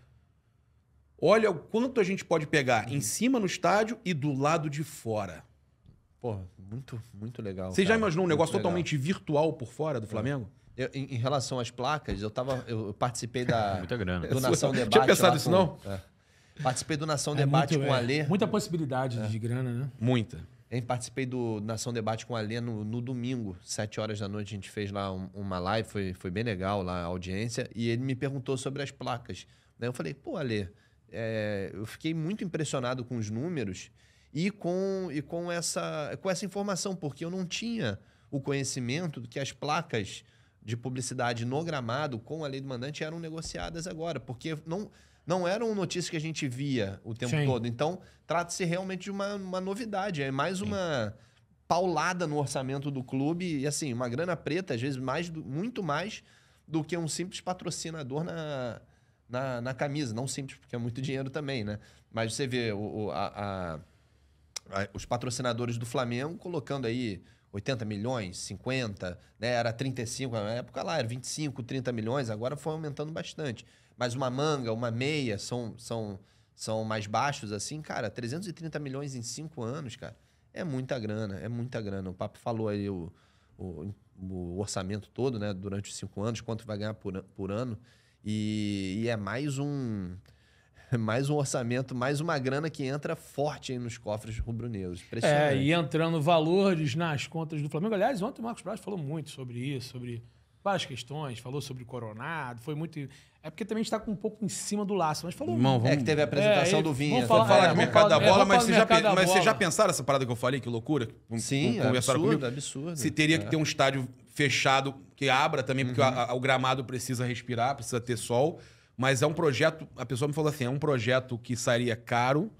Olha o quanto a gente pode pegar em cima no estádio e do lado de fora. Pô, muito, muito legal. Você já cara. imaginou um Muito negócio legal. totalmente virtual por fora do Flamengo? Em relação às placas, eu participei da Muita grana. do Nação Tinha Debate. pensado lá isso, com- não? Participei do Nação Debate com o Alê. Muita possibilidade de grana, né? Muita. Eu participei do Nação Debate com o Alê no domingo, 7 horas da noite. A gente fez lá uma live, foi bem legal lá a audiência. E ele me perguntou sobre as placas. Né? Eu falei, pô, Alê, eu fiquei muito impressionado com os números e com essa informação, porque eu não tinha o conhecimento de que as placas de publicidade no gramado com a lei do mandante eram negociadas agora, porque não eram notícias que a gente via o tempo Sim. todo. Então, trata-se realmente de uma novidade. É mais uma paulada no orçamento do clube e, assim, uma grana preta, às vezes muito mais do que um simples patrocinador na camisa. Não simples, porque é muito dinheiro também, né? Mas você vê os patrocinadores do Flamengo colocando aí 80 milhões, 50, né? Era 35, na época lá era 25, 30 milhões, agora foi aumentando bastante. Mas uma manga, uma meia são mais baixos assim, cara, 330 milhões em 5 anos, cara, é muita grana, é muita grana. O Papo falou aí o orçamento todo, né, durante os 5 anos, quanto vai ganhar por ano, e é mais um orçamento, mais uma grana que entra forte aí nos cofres rubro-negros. Impressionante. E entrando valores nas contas do Flamengo. Aliás, ontem o Marcos Braz falou muito sobre isso, sobre várias questões, falou sobre o Coronado, foi muito... É porque também a gente tá com um pouco em cima do laço, mas falou... Irmão, É que teve a apresentação do Vinha. vamos Vamos falar de vamos mercado da falar- bola, vamos mas, falar do mercado da mas vocês bola. já pensaram essa parada que eu falei? Que loucura? Sim, Conversaram absurdo, comigo? absurdo. Se teria que ter um estádio fechado, que abra também, porque o gramado precisa respirar, precisa ter sol. Mas é um projeto, a pessoa me falou assim, é um projeto que sairia caro,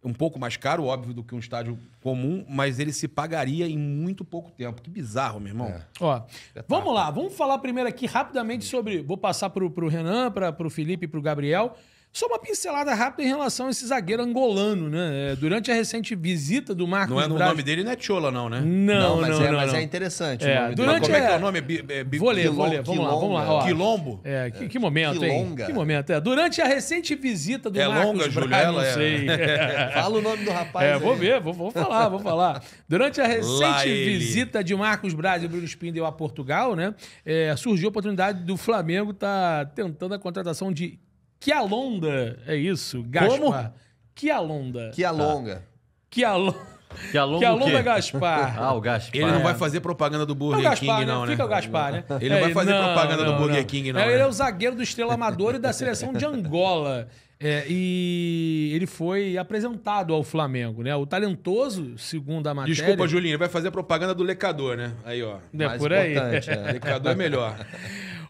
um pouco mais caro, óbvio, do que um estádio comum, mas ele se pagaria em muito pouco tempo. Que bizarro, meu irmão. Ó, vamos lá, vamos falar primeiro aqui rapidamente sobre... Vou passar pro Renan, pro Felipe e pro Gabriel. Só uma pincelada rápida em relação a esse zagueiro angolano, né? Durante a recente visita do Marcos Não é, o Braz... nome dele não é Chola, não, né? Não, mas não. é interessante. É, o nome durante Mas como é que é é- o nome? Vou ler. Vamos lá. Ó. Quilombo? Que momento, hein? Quilonga. Que momento. Durante a recente visita do É Marcos longa, Braz... Juliela? Não sei. Fala o nome do rapaz. Vou aí. ver, vou falar. Durante a Lá recente ele. visita de Marcos Braz e Bruno Spindel a Portugal, né? Surgiu a oportunidade do Flamengo estar tentando a contratação de Kialonda. É isso, Gaspar. Como? Kialonda. Que alonga. Kialonda. Que alonga o Kialonda quê? Gaspar. Ah, o Gaspar. Ele não vai fazer propaganda do É o Burger Gaspar, King, não, né? Fica o Gaspar, né? Ele não vai fazer propaganda do Burger King, não, Ele né? é o zagueiro do Estrela Amadora e da seleção de Angola. E ele foi apresentado ao Flamengo, né? O talentoso, segundo a matéria... Desculpa, Julinho, ele vai fazer propaganda do Lecador, né? Aí, ó. É Mais por aí. importante, é. Lecador é melhor.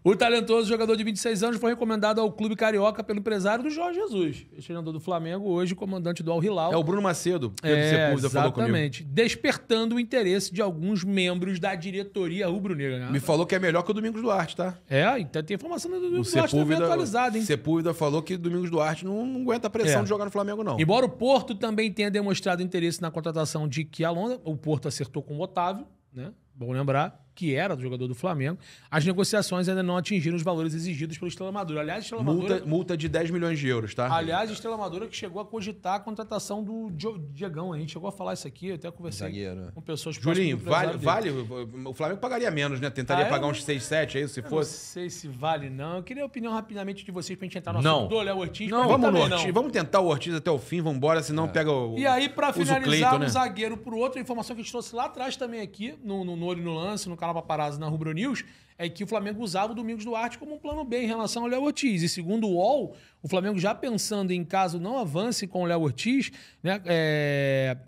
O talentoso jogador de 26 anos foi recomendado ao clube carioca pelo empresário do Jorge Jesus, treinador do Flamengo, hoje comandante do Al Hilal. É o Bruno Macedo, Pedro Sepúlveda falou comigo. Exatamente. Despertando o interesse de alguns membros da diretoria rubro-negra. Né? Me falou que é melhor que o Domingos Duarte, tá? Então tem informação do O Duarte também Sepúlveda, atualizada, hein? Sepúlveda falou que Domingos Duarte não aguenta a pressão de jogar no Flamengo, não. Embora o Porto também tenha demonstrado interesse na contratação de Kialonda, o Porto acertou com o Otávio, né? Bom lembrar, que era do jogador do Flamengo. As negociações ainda não atingiram os valores exigidos pelo Estrela Amadora. Aliás, Estrela Amadora... Multa de 10 milhões de euros, tá? Aliás, a Estrela Amadora que chegou a cogitar a contratação do Diegão. A gente chegou a falar isso aqui, eu até conversei Zagueiro. com pessoas Julinho, próximas do vale, empresário dele. o Flamengo pagaria menos, né? Tentaria pagar eu uns 6, 7 aí, se Eu não fosse. sei se vale, não. Eu queria a opinião rapidamente de vocês pra gente entrar no Não. assunto do Léo Ortiz. Não, Pra mim vamos no também Ortiz. não. Vamos tentar o Ortiz até o fim, vamos embora, senão pega o. E aí, pra usa o finalizar, Cleiton, um né? zagueiro por outro, a informação que a gente trouxe lá atrás também aqui, no Olho no Lance, no canal Paparazzi, na Rubro News, é que o Flamengo usava o Domingos Duarte como um plano B em relação ao Léo Ortiz. E segundo o UOL, o Flamengo já pensando em caso não avance com o Léo Ortiz, né,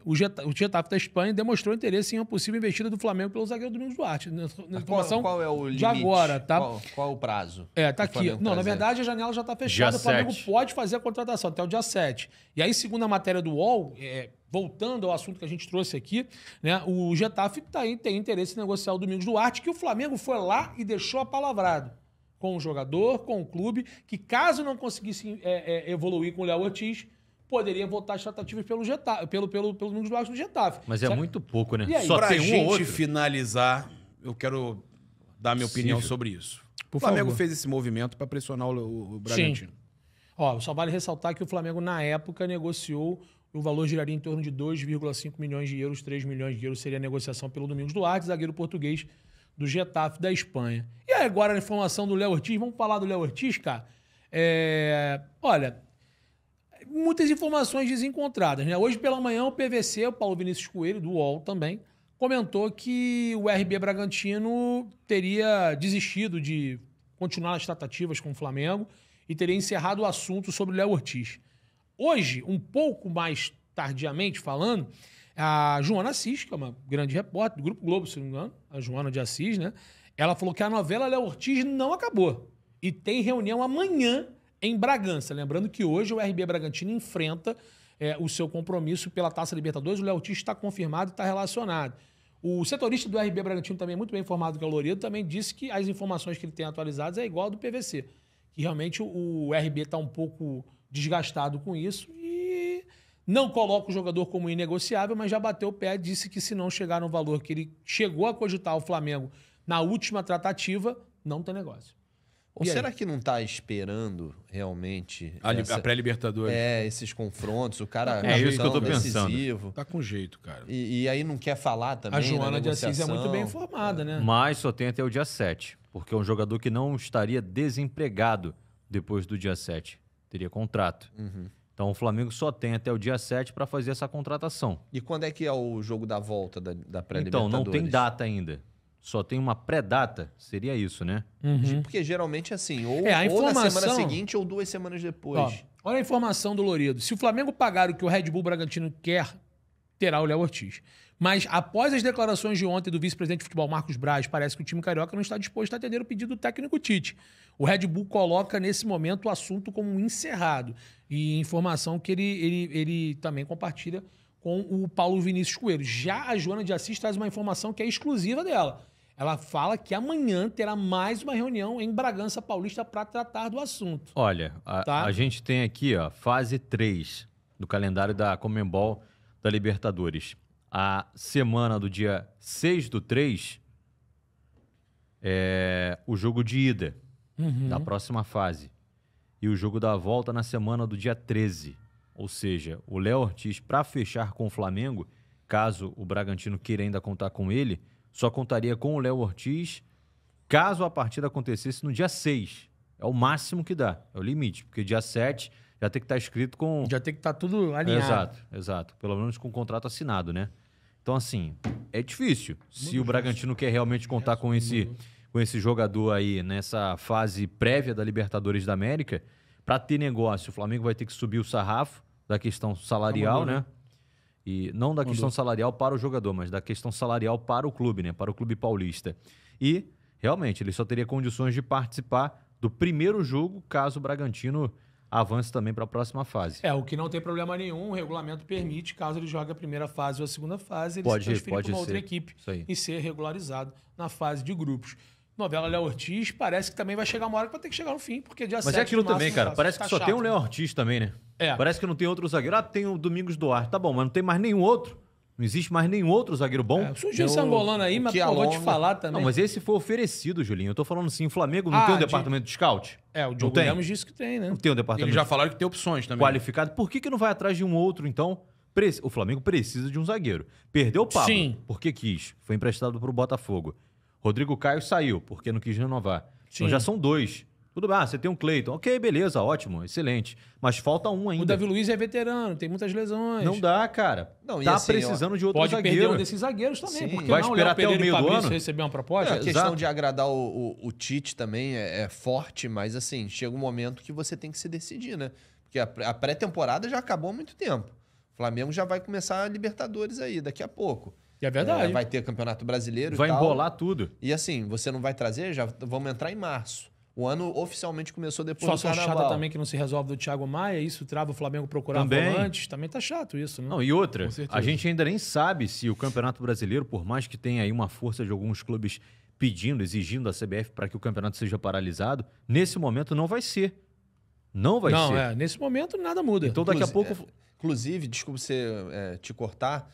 o Getafe da Espanha demonstrou interesse em uma possível investida do Flamengo pelo zagueiro Domingos Duarte. Informação Qual é o limite? de agora, tá? Qual é o prazo? Tá do aqui. Flamengo Não, na trazer? verdade a janela já está fechada. Dia O Flamengo 7. pode fazer a contratação até o dia 7. E aí, segundo a matéria do UOL, voltando ao assunto que a gente trouxe aqui, né, o Getafe tem interesse em negociar o Domingos Duarte, que o Flamengo foi lá e deixou apalavrado com o jogador, com o clube, que caso não conseguisse evoluir com o Léo Ortiz, poderia voltar às tratativas pelo Domingos Duarte do Getafe. Mas é Certo? muito pouco, né? E aí? Só Pra tem um ou gente outro. finalizar, eu quero dar minha opinião sobre isso. Por O Flamengo favor. fez esse movimento para pressionar o Bragantino. Ó, só vale ressaltar que o Flamengo, na época, negociou, o valor giraria em torno de 2,5 milhões de euros, 3 milhões de euros seria a negociação pelo Domingos Duarte, zagueiro português do Getafe da Espanha. E aí, agora a informação do Léo Ortiz, vamos falar do Léo Ortiz, cara? Olha, muitas informações desencontradas, né? Hoje pela manhã o PVC, o Paulo Vinícius Coelho, do UOL também, comentou que o RB Bragantino teria desistido de continuar as tratativas com o Flamengo e teria encerrado o assunto sobre o Léo Ortiz. Hoje, um pouco mais tardiamente falando, a Joana Assis, que é uma grande repórter do Grupo Globo, se não me engano, a Joana de Assis, né? Ela falou que a novela Léo Ortiz não acabou e tem reunião amanhã em Bragança. Lembrando que hoje o RB Bragantino enfrenta o seu compromisso pela Taça Libertadores. O Léo Ortiz está confirmado e está relacionado. O setorista do RB Bragantino, também muito bem informado que é o Loredo, também disse que as informações que ele tem atualizadas é igual ao do PVC. Que realmente o RB está um pouco desgastado com isso e não coloca o jogador como inegociável, mas já bateu o pé, disse que se não chegar no valor que ele chegou a cogitar o Flamengo na última tratativa, não tem negócio. Ou E aí? será que não tá esperando realmente A pré-Libertadores. esses confrontos? O cara É isso que eu tô decisivo. pensando. Tá com jeito, cara. E aí não quer falar também. A Joana na de Assis é negociação? muito bem informada, né? Mas só tem até o dia 7, porque é um jogador que não estaria desempregado depois do dia 7. Teria contrato. Então o Flamengo só tem até o dia 7 para fazer essa contratação. E quando é que é o jogo da volta da Então, pré-Libertadores? não tem data ainda. só tem uma pré-data, seria isso, né? Porque geralmente é assim, ou, A ou na semana informação- seguinte ou 2 semanas depois. Ó, olha a informação dolorida. Se o Flamengo pagar o que o Red Bull Bragantino quer, terá o Léo Ortiz. Mas após as declarações de ontem do vice-presidente de futebol, Marcos Braz, parece que o time carioca não está disposto a atender o pedido do técnico Tite. O Red Bull coloca, nesse momento, o assunto como encerrado. E informação que ele também compartilha com o Paulo Vinícius Coelho. Já a Joana de Assis traz uma informação que é exclusiva dela. Ela fala que amanhã terá mais uma reunião em Bragança Paulista para tratar do assunto. Olha, Tá. a gente tem aqui, ó, fase 3 do calendário da Conmebol da Libertadores. A semana do dia 6/3 é o jogo de ida da próxima fase. E o jogo da volta na semana do dia 13. Ou seja, o Léo Ortiz, para fechar com o Flamengo, caso o Bragantino queira ainda contar com ele, só contaria com o Léo Ortiz caso a partida acontecesse no dia 6. É o máximo que dá, é o limite. Porque dia 7 já tem que estar escrito com... Já tem que estar tudo alinhado. Exato. Pelo menos com o contrato assinado, né? Então, assim, é difícil. Se o Bragantino quer realmente contar com esse jogador aí nessa fase prévia da Libertadores da América, para ter negócio, o Flamengo vai ter que subir o sarrafo da questão salarial, né? E não da questão salarial para o jogador, mas da questão salarial para o clube, né? Para o clube paulista. E, realmente, ele só teria condições de participar do primeiro jogo, caso o Bragantino avance também para a próxima fase. O que não tem problema nenhum, o regulamento permite, caso ele jogue a primeira fase ou a segunda fase, ele Pode- se transferir pode para uma outra ser. equipe Isso aí. e ser regularizado na fase de grupos. Novela Léo Ortiz, parece que também vai chegar uma hora que vai ter que chegar no fim, porque dia 7 Mas é aquilo de março também, não cara. tá- Parece tá que só chato, tem um né? Léo Ortiz também, né? É. Parece que não tem outro zagueiro. Tem o Domingos Duarte. Tá bom, mas não tem mais nenhum outro. Não existe mais nenhum outro zagueiro bom. Surgiu esse angolano aí, mas pô, vou te falar também. Não, mas esse foi oferecido, Julinho. Eu tô falando assim, o Flamengo não Ah, tem um de- departamento de scout? o não Diogo tem? Lemos disse que tem, né? Não tem um Eles departamento já falaram que tem opções também. qualificado. Por que não vai atrás de um outro, então? O Flamengo precisa de um zagueiro. Perdeu o Pablo, Sim. porque quis. Foi emprestado pro Botafogo. Rodrigo Caio saiu, porque não quis renovar. Então Sim. já são 2. Tudo bem, você tem um Cleiton. Ok, beleza, ótimo, excelente. Mas falta um ainda. O Davi Luiz é veterano, tem muitas lesões. Não dá, cara. Não, e Tá assim, precisando de outro Pode zagueiro. perder um desses zagueiros também. Sim. Porque Vai não, esperar Léo até o Pereira e meio do Fabrício ano? receber uma proposta? A questão exato. de agradar o Tite também é forte, mas assim, chega um momento que você tem que se decidir, né? Porque a pré-temporada já acabou há muito tempo. O Flamengo já vai começar a Libertadores aí, daqui a pouco. É verdade. Vai ter Campeonato Brasileiro Vai e tal. embolar tudo. E assim, você não vai trazer, já vamos entrar em março. O ano oficialmente começou depois do Situação Carnaval. chata também que não se resolve do Thiago Maia, isso trava o Flamengo procurar Também. volantes. Também tá chato isso, né? Não, e outra, Com certeza. a gente ainda nem sabe se o Campeonato Brasileiro, por mais que tenha aí uma força de alguns clubes pedindo, exigindo a CBF para que o campeonato seja paralisado, nesse momento não vai ser. Não vai ser. Nesse momento nada muda. Então daqui a pouco... Inclusive, desculpa você te cortar,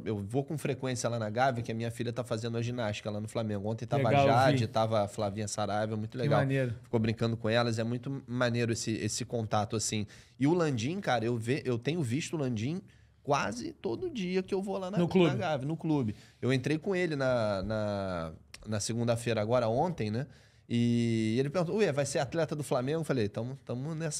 eu vou com frequência lá na Gávea, que a minha filha tá fazendo a ginástica lá no Flamengo. Ontem tava Legal, a vi. Jade, tava a Flavinha Saraiva, muito legal. maneiro. Ficou brincando com elas, é muito maneiro esse contato, assim. E o Landim, cara, eu tenho visto o Landim quase todo dia que eu vou lá No clube. na Gávea, no clube. Eu entrei com ele na segunda-feira agora, ontem, né? E ele perguntou, ué, vai ser atleta do Flamengo? Eu falei, tamo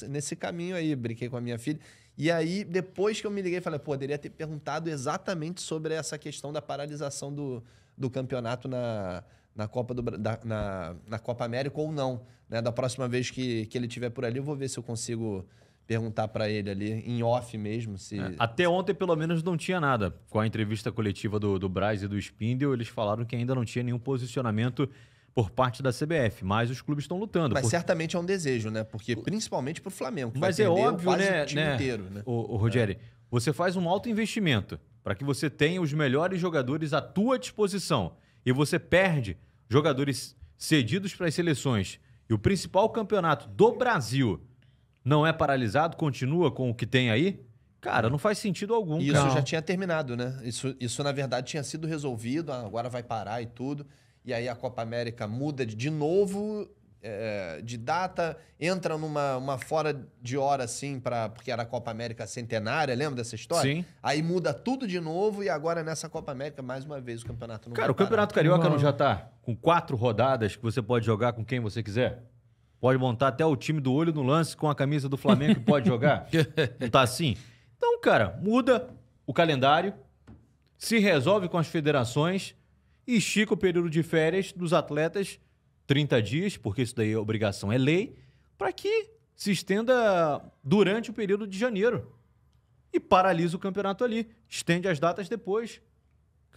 nesse caminho aí, brinquei com a minha filha. E aí, depois que eu me liguei, falei, poderia ter perguntado exatamente sobre essa questão da paralisação do campeonato na Copa América ou não. Né? Da próxima vez que ele estiver por ali, eu vou ver se eu consigo perguntar para ele ali, em off mesmo. Até ontem, pelo menos, não tinha nada. Com a entrevista coletiva do Braz e do Spindle, eles falaram que ainda não tinha nenhum posicionamento por parte da CBF, mas os clubes estão lutando. Mas certamente é um desejo, né? Porque principalmente pro Flamengo, que Mas vai é perder óbvio, quase né, o time inteiro, né? O Rogério, você faz um alto investimento para que você tenha os melhores jogadores à tua disposição e você perde jogadores cedidos para as seleções e o principal campeonato do Brasil não é paralisado, continua com o que tem aí, cara, não faz sentido algum. E cara. isso já tinha terminado, né? Isso, na verdade, tinha sido resolvido, agora vai parar e tudo. E aí a Copa América muda de novo de data, entra numa fora de hora, assim, porque era a Copa América centenária, lembra dessa história? Sim. Aí muda tudo de novo e agora nessa Copa América, mais uma vez, o campeonato não Cara, vai o Campeonato parar. Carioca não já tá com 4 rodadas que você pode jogar com quem você quiser? Pode montar até o time do olho no lance com a camisa do Flamengo que pode jogar? Não tá assim? Então, cara, muda o calendário, se resolve com as federações e estica o período de férias dos atletas 30 dias, porque isso daí é obrigação, é lei, para que se estenda durante o período de janeiro. E paralisa o campeonato ali. Estende as datas depois.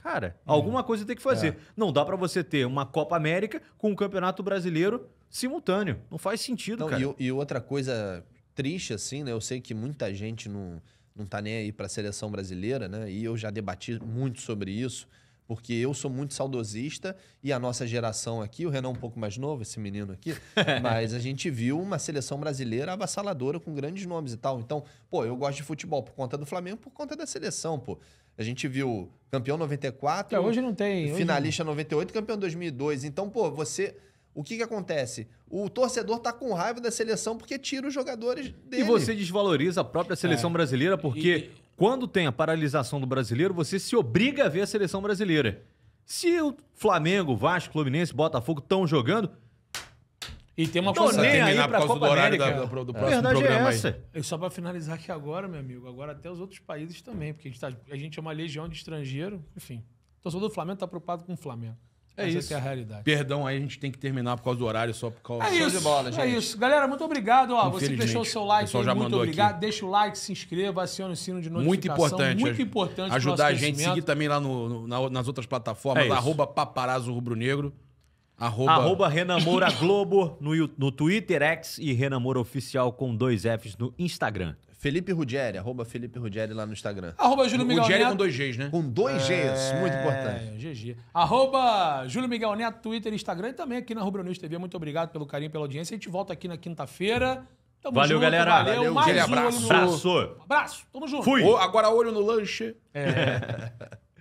Cara, alguma coisa tem que fazer. Não dá para você ter uma Copa América com um Campeonato Brasileiro simultâneo. Não faz sentido, Não, cara. e outra coisa triste, assim, né? Eu sei que muita gente não tá nem aí pra seleção brasileira, né? E eu já debati muito sobre isso, porque eu sou muito saudosista e a nossa geração aqui, o Renan é um pouco mais novo, esse menino aqui, mas a gente viu uma seleção brasileira avassaladora com grandes nomes e tal. Então, pô, eu gosto de futebol por conta do Flamengo, por conta da seleção, pô. A gente viu campeão 94, Hoje não tem. finalista 98, campeão 2002. Então, pô, o que acontece? O torcedor tá com raiva da seleção porque tira os jogadores dele. E você desvaloriza a própria seleção brasileira porque quando tem a paralisação do brasileiro, você se obriga a ver a seleção brasileira. Se o Flamengo, Vasco, Fluminense, Botafogo estão jogando, E tem uma Não, coisa... nem aí Terminar pra por causa Copa do horário América. do a próximo verdade é programa aí. essa. E só pra finalizar aqui agora, meu amigo, agora até os outros países também, porque a gente é uma legião de estrangeiro, enfim. O torcedor do Flamengo tá preocupado com o Flamengo. Essa isso. que é a realidade. Perdão aí, a gente tem que terminar por causa do horário, só por causa... É isso, de bola, é gente. isso. Galera, muito obrigado. Ó, você que Infelizmente. deixou o seu like, O pessoal aí, já muito mandou obrigado. aqui. Deixa o like, se inscreva, acione o sino de notificação. Muito importante. Muito importante pro Ajudar a nosso gente a crescimento. seguir também lá nas outras plataformas, É isso. arroba Paparazzo Rubro Negro. Arroba Renan Moura Globo no Twitter, X e Renan Moura Oficial com 2 Fs no Instagram. Felipe Ruggeri, arroba Felipe Ruggeri lá no Instagram. Arroba Júlio Miguel Ruggeri Neto. com 2 Gs, né? Com 2 Gs, muito importante. GG. Arroba Júlio Miguel Neto, Twitter, Instagram e também aqui na Rubro News TV. Muito obrigado pelo carinho, pela audiência. A gente volta aqui na quinta-feira. Tamo Valeu, junto, galera. Valeu, Valeu, mais aquele um abraço. Olho no- Abraço. Abraço. Tamo junto. Fui. Agora olho no lanche.